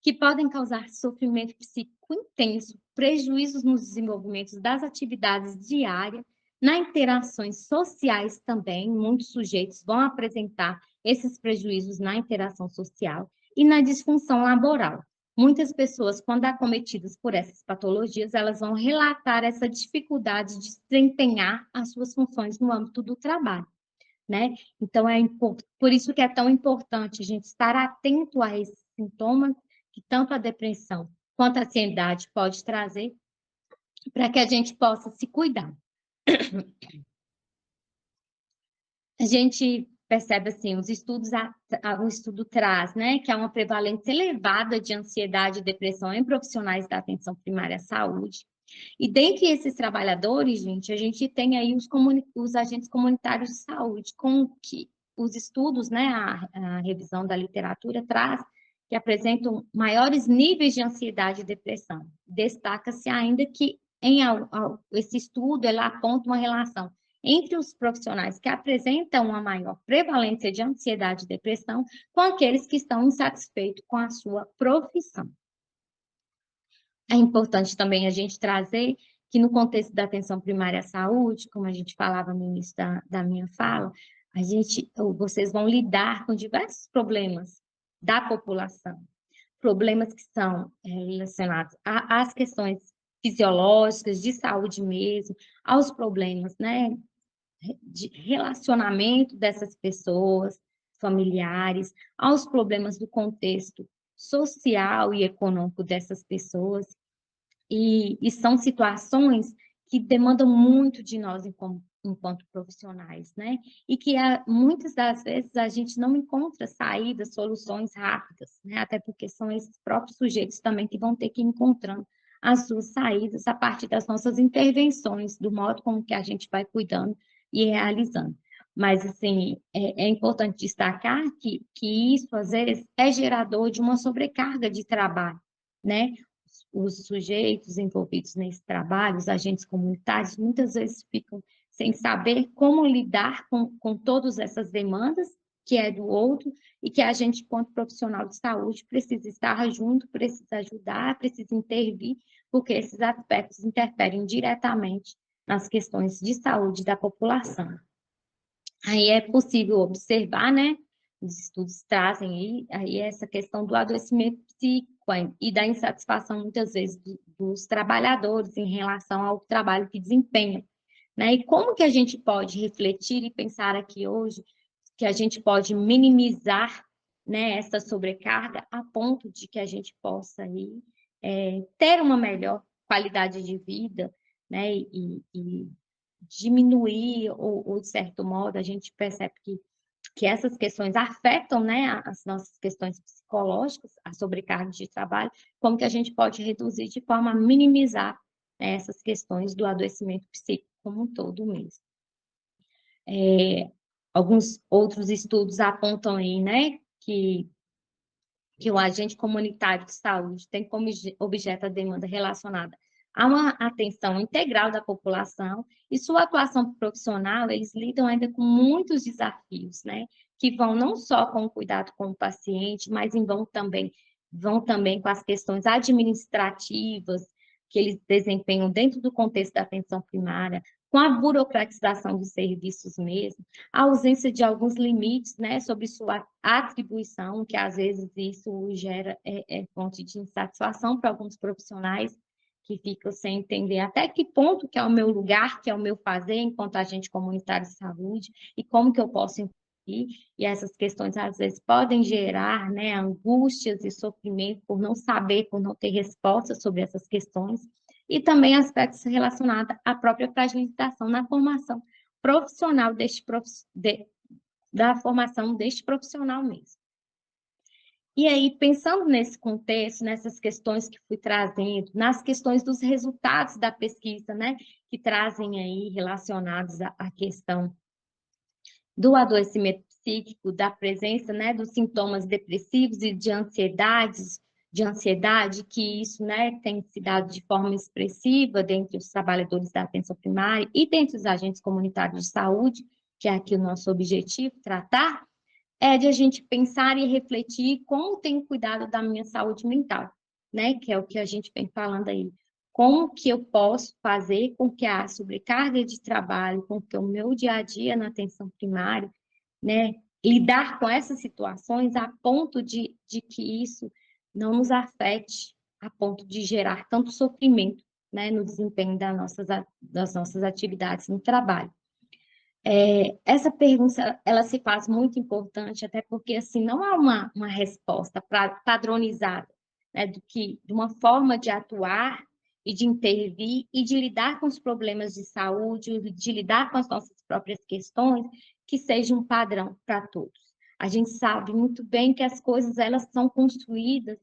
que podem causar sofrimento psíquico intenso, prejuízos nos desenvolvimentos das atividades diárias, nas interações sociais também, muitos sujeitos vão apresentar esses prejuízos na interação social e na disfunção laboral. Muitas pessoas, quando acometidas por essas patologias, elas vão relatar essa dificuldade de desempenhar as suas funções no âmbito do trabalho, né? Então, por isso que é tão importante a gente estar atento a esses sintomas que tanto a depressão quanto a ansiedade pode trazer, para que a gente possa se cuidar. A gente percebe assim, os estudos, o estudo traz, né, que há uma prevalência elevada de ansiedade e depressão em profissionais da atenção primária à saúde. E dentre esses trabalhadores, gente, a gente tem aí os agentes comunitários de saúde, com que os estudos, né, a revisão da literatura traz que apresentam maiores níveis de ansiedade e depressão. Destaca-se ainda que esse estudo ele aponta uma relação entre os profissionais que apresentam uma maior prevalência de ansiedade e depressão com aqueles que estão insatisfeitos com a sua profissão. É importante também a gente trazer que no contexto da atenção primária à saúde, como a gente falava no início da minha fala, vocês vão lidar com diversos problemas da população, problemas que são relacionados às questões fisiológicas, de saúde mesmo, aos problemas, né, de relacionamento dessas pessoas, familiares, aos problemas do contexto social e econômico dessas pessoas, e são situações que demandam muito de nós enquanto profissionais, né? E que muitas das vezes a gente não encontra saídas, soluções rápidas, né? Até porque são esses próprios sujeitos também que vão ter que ir encontrando as suas saídas a partir das nossas intervenções, do modo como que a gente vai cuidando e realizando. Mas, assim, é importante destacar que isso, às vezes, é gerador de uma sobrecarga de trabalho, né? Os sujeitos envolvidos nesse trabalho, os agentes comunitários, muitas vezes ficam sem saber como lidar com todas essas demandas, que é do outro, e que a gente, enquanto profissional de saúde, precisa estar junto, precisa ajudar, precisa intervir, porque esses aspectos interferem diretamente nas questões de saúde da população. Aí é possível observar, né? Os estudos trazem aí essa questão do adoecimento psíquico e da insatisfação, muitas vezes, dos trabalhadores em relação ao trabalho que desempenham, né? E como que a gente pode refletir e pensar aqui hoje que a gente pode minimizar, né, essa sobrecarga a ponto de que a gente possa aí, ter uma melhor qualidade de vida, né? E diminuir, ou de certo modo, a gente percebe que essas questões afetam, né, as nossas questões psicológicas, a sobrecarga de trabalho, como que a gente pode reduzir de forma a minimizar, né, essas questões do adoecimento psíquico como um todo mesmo. Alguns outros estudos apontam aí, né, que o agente comunitário de saúde tem como objeto a demanda relacionada a uma atenção integral da população e sua atuação profissional, eles lidam ainda com muitos desafios, né? Que vão não só com o cuidado com o paciente, mas vão também com as questões administrativas que eles desempenham dentro do contexto da atenção primária, com a burocratização dos serviços mesmo, a ausência de alguns limites, né, sobre sua atribuição, que às vezes isso gera fonte de insatisfação para alguns profissionais que ficam sem entender até que ponto que é o meu lugar, que é o meu fazer enquanto agente comunitário de saúde e como que eu posso influir. E essas questões às vezes podem gerar, né, angústias e sofrimento por não saber, por não ter respostas sobre essas questões e também aspectos relacionados à própria fragilização na formação profissional da formação deste profissional mesmo. E aí, pensando nesse contexto, nessas questões que fui trazendo, nas questões dos resultados da pesquisa, né, que trazem aí relacionados à questão do adoecimento psíquico, da presença, né, dos sintomas depressivos e de ansiedade, que isso, né, tem se dado de forma expressiva dentre os trabalhadores da atenção primária e dentre os agentes comunitários de saúde, que é aqui o nosso objetivo, tratar, é de a gente pensar e refletir como tenho cuidado da minha saúde mental, né, que é o que a gente vem falando aí. Como que eu posso fazer com que a sobrecarga de trabalho, com que o meu dia a dia na atenção primária, né, lidar com essas situações a ponto de que isso não nos afete, a ponto de gerar tanto sofrimento, né, no desempenho das nossas atividades no trabalho. Essa pergunta, ela se faz muito importante, até porque, assim, não há uma resposta padronizada, né, de uma forma de atuar e de intervir e de lidar com os problemas de saúde, de lidar com as nossas próprias questões, que seja um padrão para todos. A gente sabe muito bem que as coisas, elas são construídas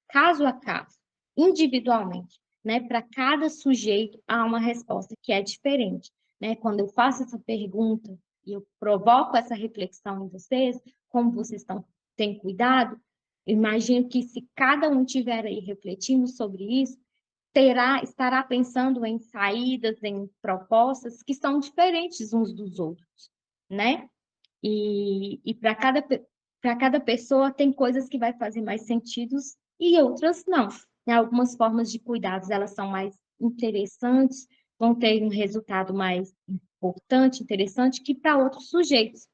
caso a caso, individualmente, né? Para cada sujeito há uma resposta que é diferente, né? Quando eu faço essa pergunta e eu provoco essa reflexão em vocês, como vocês têm cuidado, imagino que se cada um tiver aí refletindo sobre isso, estará pensando em saídas, em propostas que são diferentes uns dos outros, né? E para cada pessoa tem coisas que vai fazer mais sentido e outras não. Né? Algumas formas de cuidados, elas são mais interessantes, vão ter um resultado mais importante, interessante, que para outros sujeitos.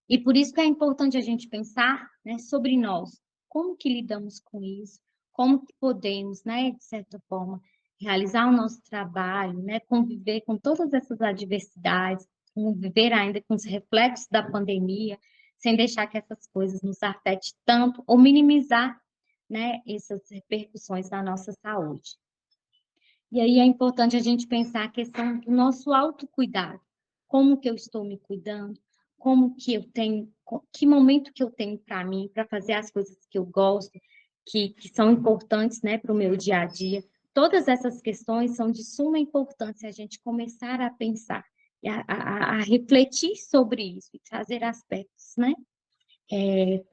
E por isso que é importante a gente pensar, né, sobre nós, como que lidamos com isso, como que podemos, né, de certa forma, realizar o nosso trabalho, né, conviver com todas essas adversidades, conviver ainda com os reflexos da pandemia, sem deixar que essas coisas nos afetem tanto ou minimizar, né, essas repercussões na nossa saúde. E aí é importante a gente pensar a questão do nosso autocuidado. Como que eu estou me cuidando? Como que eu tenho, que momento que eu tenho para mim, para fazer as coisas que eu gosto, que são importantes, né, para o meu dia a dia. Todas essas questões são de suma importância a gente começar a pensar, a refletir sobre isso e trazer aspectos, né?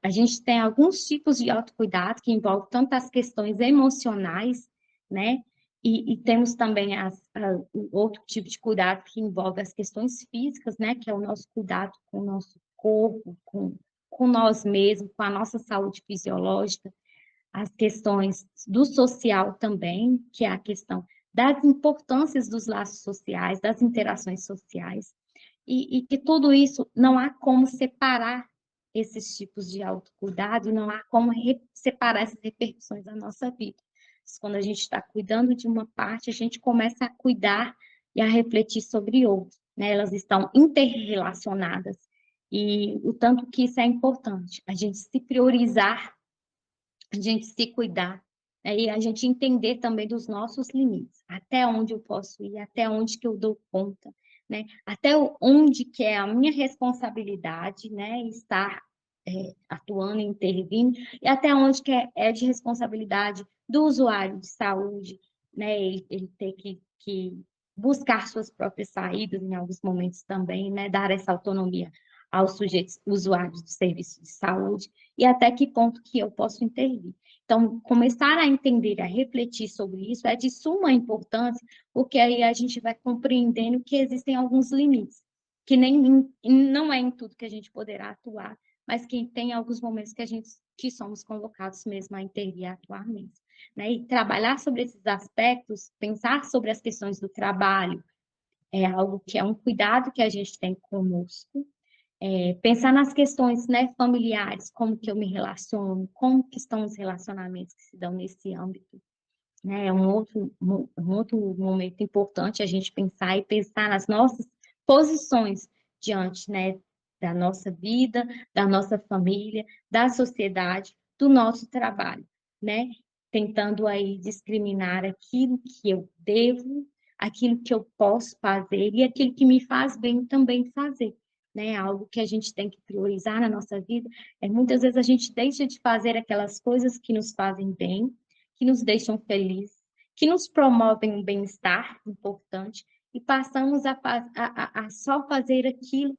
A gente tem alguns tipos de autocuidado que envolvem tanto as questões emocionais, né? E temos também o outro tipo de cuidado que envolve as questões físicas, né? Que é o nosso cuidado com o nosso corpo, com nós mesmos, com a nossa saúde fisiológica. As questões do social também, que é a questão das importâncias dos laços sociais, das interações sociais e que tudo isso não há como separar esses tipos de autocuidado, não há como separar essas repercussões da nossa vida. Quando a gente está cuidando de uma parte, a gente começa a cuidar e a refletir sobre outra, né? Elas estão interrelacionadas e o tanto que isso é importante, a gente se priorizar, a gente se cuidar, né? E a gente entender também dos nossos limites, até onde eu posso ir, até onde que eu dou conta, né? Até onde que é a minha responsabilidade, né? Estar atuando, intervindo, e até onde que é de responsabilidade do usuário de saúde, né? Ele ter que buscar suas próprias saídas em alguns momentos também, né? Dar essa autonomia aos sujeitos usuários de serviços de saúde e até que ponto que eu posso intervir. Então, começar a entender, a refletir sobre isso é de suma importância, porque aí a gente vai compreendendo que existem alguns limites, que não é em tudo que a gente poderá atuar, mas que tem alguns momentos que somos convocados mesmo a intervir e atuar mesmo. Né? E trabalhar sobre esses aspectos, pensar sobre as questões do trabalho, é algo que é um cuidado que a gente tem conosco, pensar nas questões, né, familiares, como que eu me relaciono, como que estão os relacionamentos que se dão nesse âmbito, né? É um outro momento importante a gente pensar e pensar nas nossas posições diante, né, da nossa vida, da nossa família, da sociedade, do nosso trabalho, né? Tentando aí discriminar aquilo que eu devo, aquilo que eu posso fazer e aquilo que me faz bem também fazer, né? Algo que a gente tem que priorizar na nossa vida. Muitas vezes a gente deixa de fazer aquelas coisas que nos fazem bem, que nos deixam felizes, que nos promovem um bem-estar importante e passamos a só fazer aquilo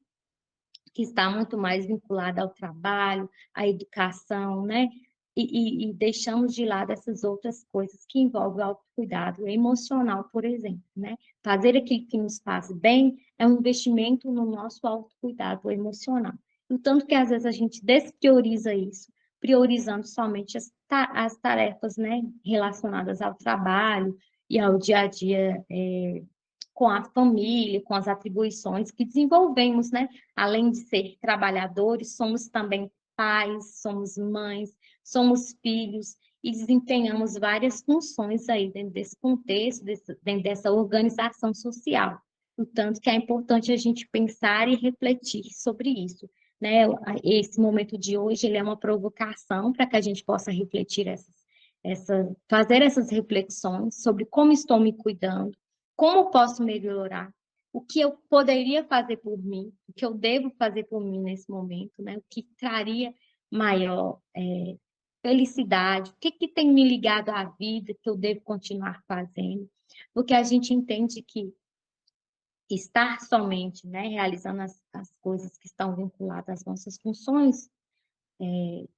que está muito mais vinculado ao trabalho, à educação, né? E deixamos de lado essas outras coisas que envolvem o autocuidado emocional, por exemplo, né? Fazer aquilo que nos faz bem é um investimento no nosso autocuidado emocional. E o tanto que às vezes a gente desprioriza isso, priorizando somente as tarefas, né, relacionadas ao trabalho e ao dia a dia, com a família, com as atribuições que desenvolvemos, né? Além de ser trabalhadores, somos também pais, somos mães, somos filhos e desempenhamos várias funções aí dentro desse contexto, dentro dessa organização social. Portanto, que é importante a gente pensar e refletir sobre isso, né? Esse momento de hoje, ele é uma provocação para que a gente possa refletir fazer essas reflexões sobre como estou me cuidando, como posso melhorar, o que eu poderia fazer por mim, o que eu devo fazer por mim nesse momento, né? O que traria maior felicidade, o que que tem me ligado à vida que eu devo continuar fazendo, porque a gente entende que estar somente, né, realizando as coisas que estão vinculadas às nossas funções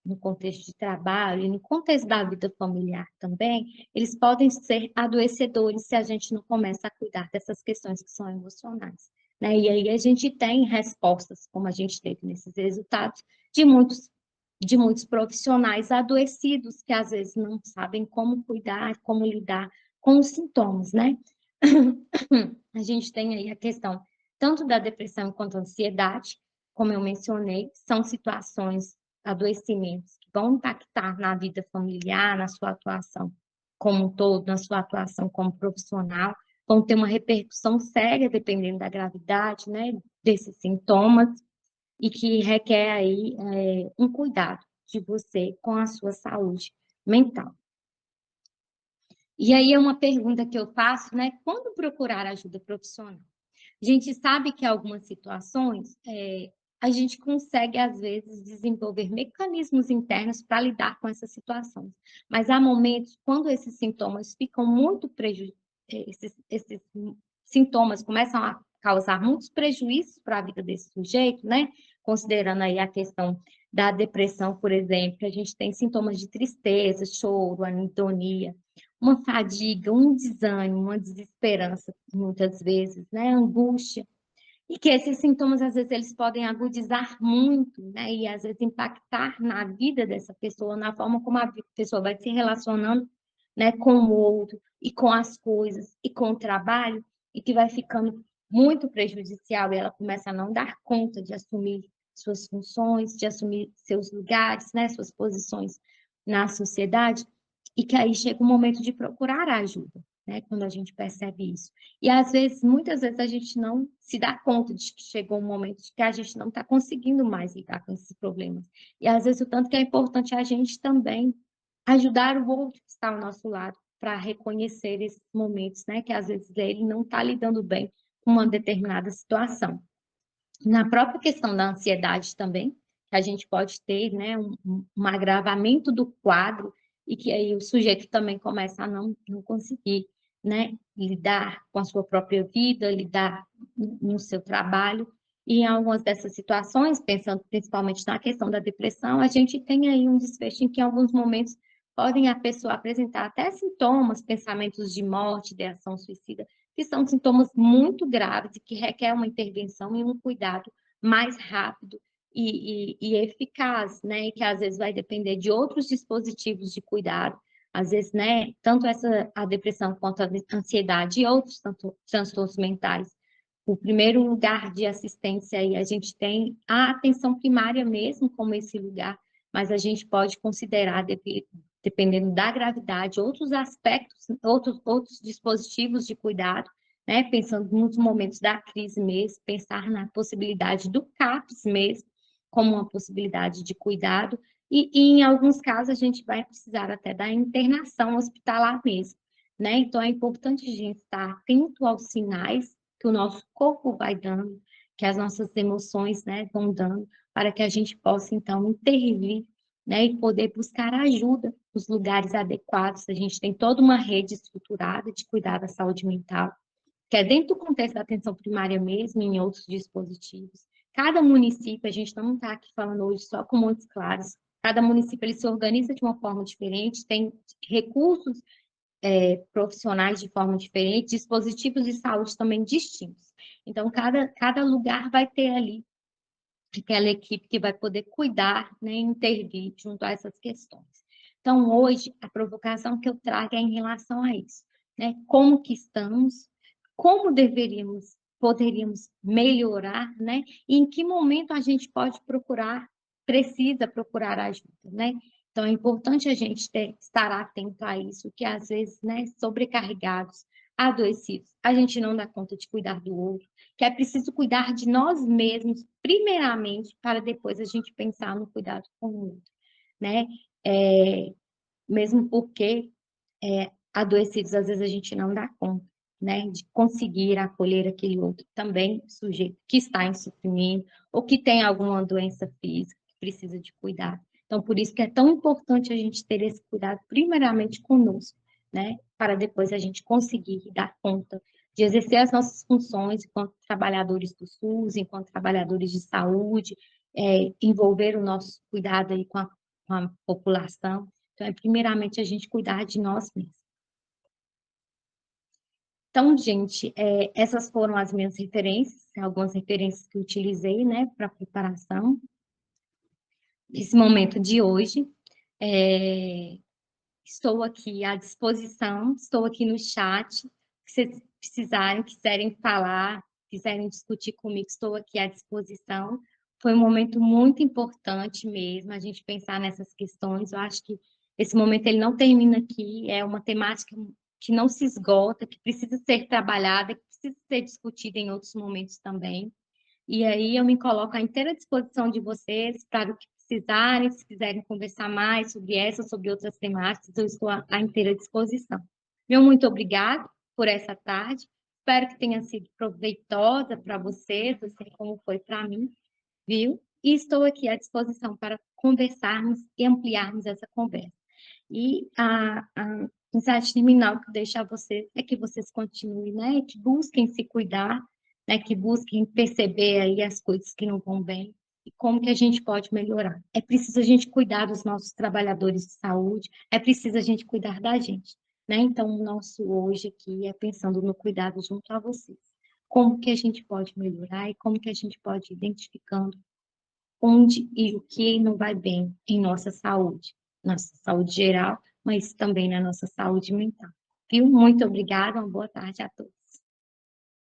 no contexto de trabalho e no contexto da vida familiar também, eles podem ser adoecedores se a gente não começa a cuidar dessas questões que são emocionais, né? E aí a gente tem respostas, como a gente teve nesses resultados, de muitos profissionais adoecidos que às vezes não sabem como cuidar, como lidar com os sintomas, né? A gente tem aí a questão tanto da depressão quanto da ansiedade, como eu mencionei, são situações, adoecimentos que vão impactar na vida familiar, na sua atuação como um todo, na sua atuação como profissional, vão ter uma repercussão séria, dependendo da gravidade, né, desses sintomas, e que requer aí um cuidado de você com a sua saúde mental. E aí é uma pergunta que eu faço, né? Quando procurar ajuda profissional? A gente sabe que em algumas situações a gente consegue, às vezes, desenvolver mecanismos internos para lidar com essas situações. Mas há momentos quando esses sintomas ficam muito esses sintomas começam a causar muitos prejuízos para a vida desse sujeito, né? Considerando aí a questão da depressão, por exemplo, a gente tem sintomas de tristeza, choro, anidonia, uma fadiga, um desânimo, uma desesperança, muitas vezes, né? Angústia. E que esses sintomas, às vezes, eles podem agudizar muito, né? E, às vezes, impactar na vida dessa pessoa, na forma como a pessoa vai se relacionando, né, com o outro, e com as coisas, e com o trabalho, e que vai ficando muito prejudicial, e ela começa a não dar conta de assumir suas funções, de assumir seus lugares, né, suas posições na sociedade, e que aí chega o momento de procurar ajuda, né, quando a gente percebe isso. E às vezes, muitas vezes, a gente não se dá conta de que chegou um momento de que a gente não está conseguindo mais lidar com esses problemas. E às vezes, o tanto que é importante a gente também ajudar o outro que está ao nosso lado para reconhecer esses momentos, né, que às vezes ele não está lidando bem com uma determinada situação. Na própria questão da ansiedade também, que a gente pode ter, né, um agravamento do quadro e que aí o sujeito também começa a não conseguir, né, lidar com a sua própria vida, lidar no seu trabalho. E em algumas dessas situações, pensando principalmente na questão da depressão, a gente tem aí um desfecho em que em alguns momentos podem a pessoa apresentar até sintomas, pensamentos de morte, de ação suicida, que são sintomas muito graves e que requer uma intervenção e um cuidado mais rápido e eficaz, né? E que às vezes vai depender de outros dispositivos de cuidado, às vezes, né? Tanto a depressão quanto a ansiedade e outros transtornos mentais. O primeiro lugar de assistência aí, a gente tem a atenção primária mesmo como esse lugar, mas a gente pode considerar, dependendo da gravidade, outros aspectos, outros dispositivos de cuidado, né? Pensando nos momentos da crise mesmo, pensar na possibilidade do CAPS mesmo, como uma possibilidade de cuidado, e em alguns casos a gente vai precisar até da internação hospitalar mesmo, né? Então é importante a gente estar atento aos sinais que o nosso corpo vai dando, que as nossas emoções, né, vão dando, para que a gente possa então intervir, né, e poder buscar ajuda nos lugares adequados. A gente tem toda uma rede estruturada de cuidar da saúde mental, que é dentro do contexto da atenção primária mesmo, em outros dispositivos. Cada município, a gente não está aqui falando hoje só com Montes Claros, cada município ele se organiza de uma forma diferente, tem recursos profissionais de forma diferente, dispositivos de saúde também distintos. Então, cada lugar vai ter ali aquela equipe que vai poder cuidar, né, intervir junto a essas questões. Então, hoje, a provocação que eu trago é em relação a isso, né? Como que estamos, como poderíamos melhorar, né? E em que momento a gente pode precisa procurar ajuda, né? Então, é importante a gente estar atento a isso, que às vezes, né, sobrecarregados, adoecidos, a gente não dá conta de cuidar do outro, que é preciso cuidar de nós mesmos, primeiramente, para depois a gente pensar no cuidado com o outro, né? Mesmo porque adoecidos, às vezes a gente não dá conta, né, de conseguir acolher aquele outro também sujeito que está em sofrimento ou que tem alguma doença física que precisa de cuidado. Então, por isso que é tão importante a gente ter esse cuidado primeiramente conosco, né, para depois a gente conseguir dar conta de exercer as nossas funções enquanto trabalhadores do SUS, enquanto trabalhadores de saúde, envolver o nosso cuidado aí com a população. Então, primeiramente, a gente cuidar de nós mesmos. Então, gente, essas foram as minhas referências, algumas referências que eu utilizei, né, para preparação. Nesse momento de hoje, estou aqui à disposição, estou aqui no chat, se vocês precisarem, quiserem falar, quiserem discutir comigo, estou aqui à disposição. Foi um momento muito importante mesmo, a gente pensar nessas questões. Eu acho que esse momento ele não termina aqui, é uma temática que não se esgota, que precisa ser trabalhada, que precisa ser discutida em outros momentos também. E aí eu me coloco à inteira disposição de vocês para o que precisarem, se quiserem conversar mais sobre essa ou sobre outras temáticas, eu estou à inteira disposição. Meu muito obrigada por essa tarde. Espero que tenha sido proveitosa para vocês, assim como foi para mim, viu? E estou aqui à disposição para conversarmos e ampliarmos essa conversa. E a mensagem terminal que eu deixo a vocês é que vocês continuem, né? Que busquem se cuidar, né? Que busquem perceber aí as coisas que não vão bem e como que a gente pode melhorar. É preciso a gente cuidar dos nossos trabalhadores de saúde, é preciso a gente cuidar da gente, né? Então, o nosso hoje aqui é pensando no cuidado junto a vocês. Como que a gente pode melhorar e como que a gente pode ir identificando onde e o que não vai bem em nossa saúde geral, mas também na nossa saúde mental. Viu? Muito obrigada, uma boa tarde a todos.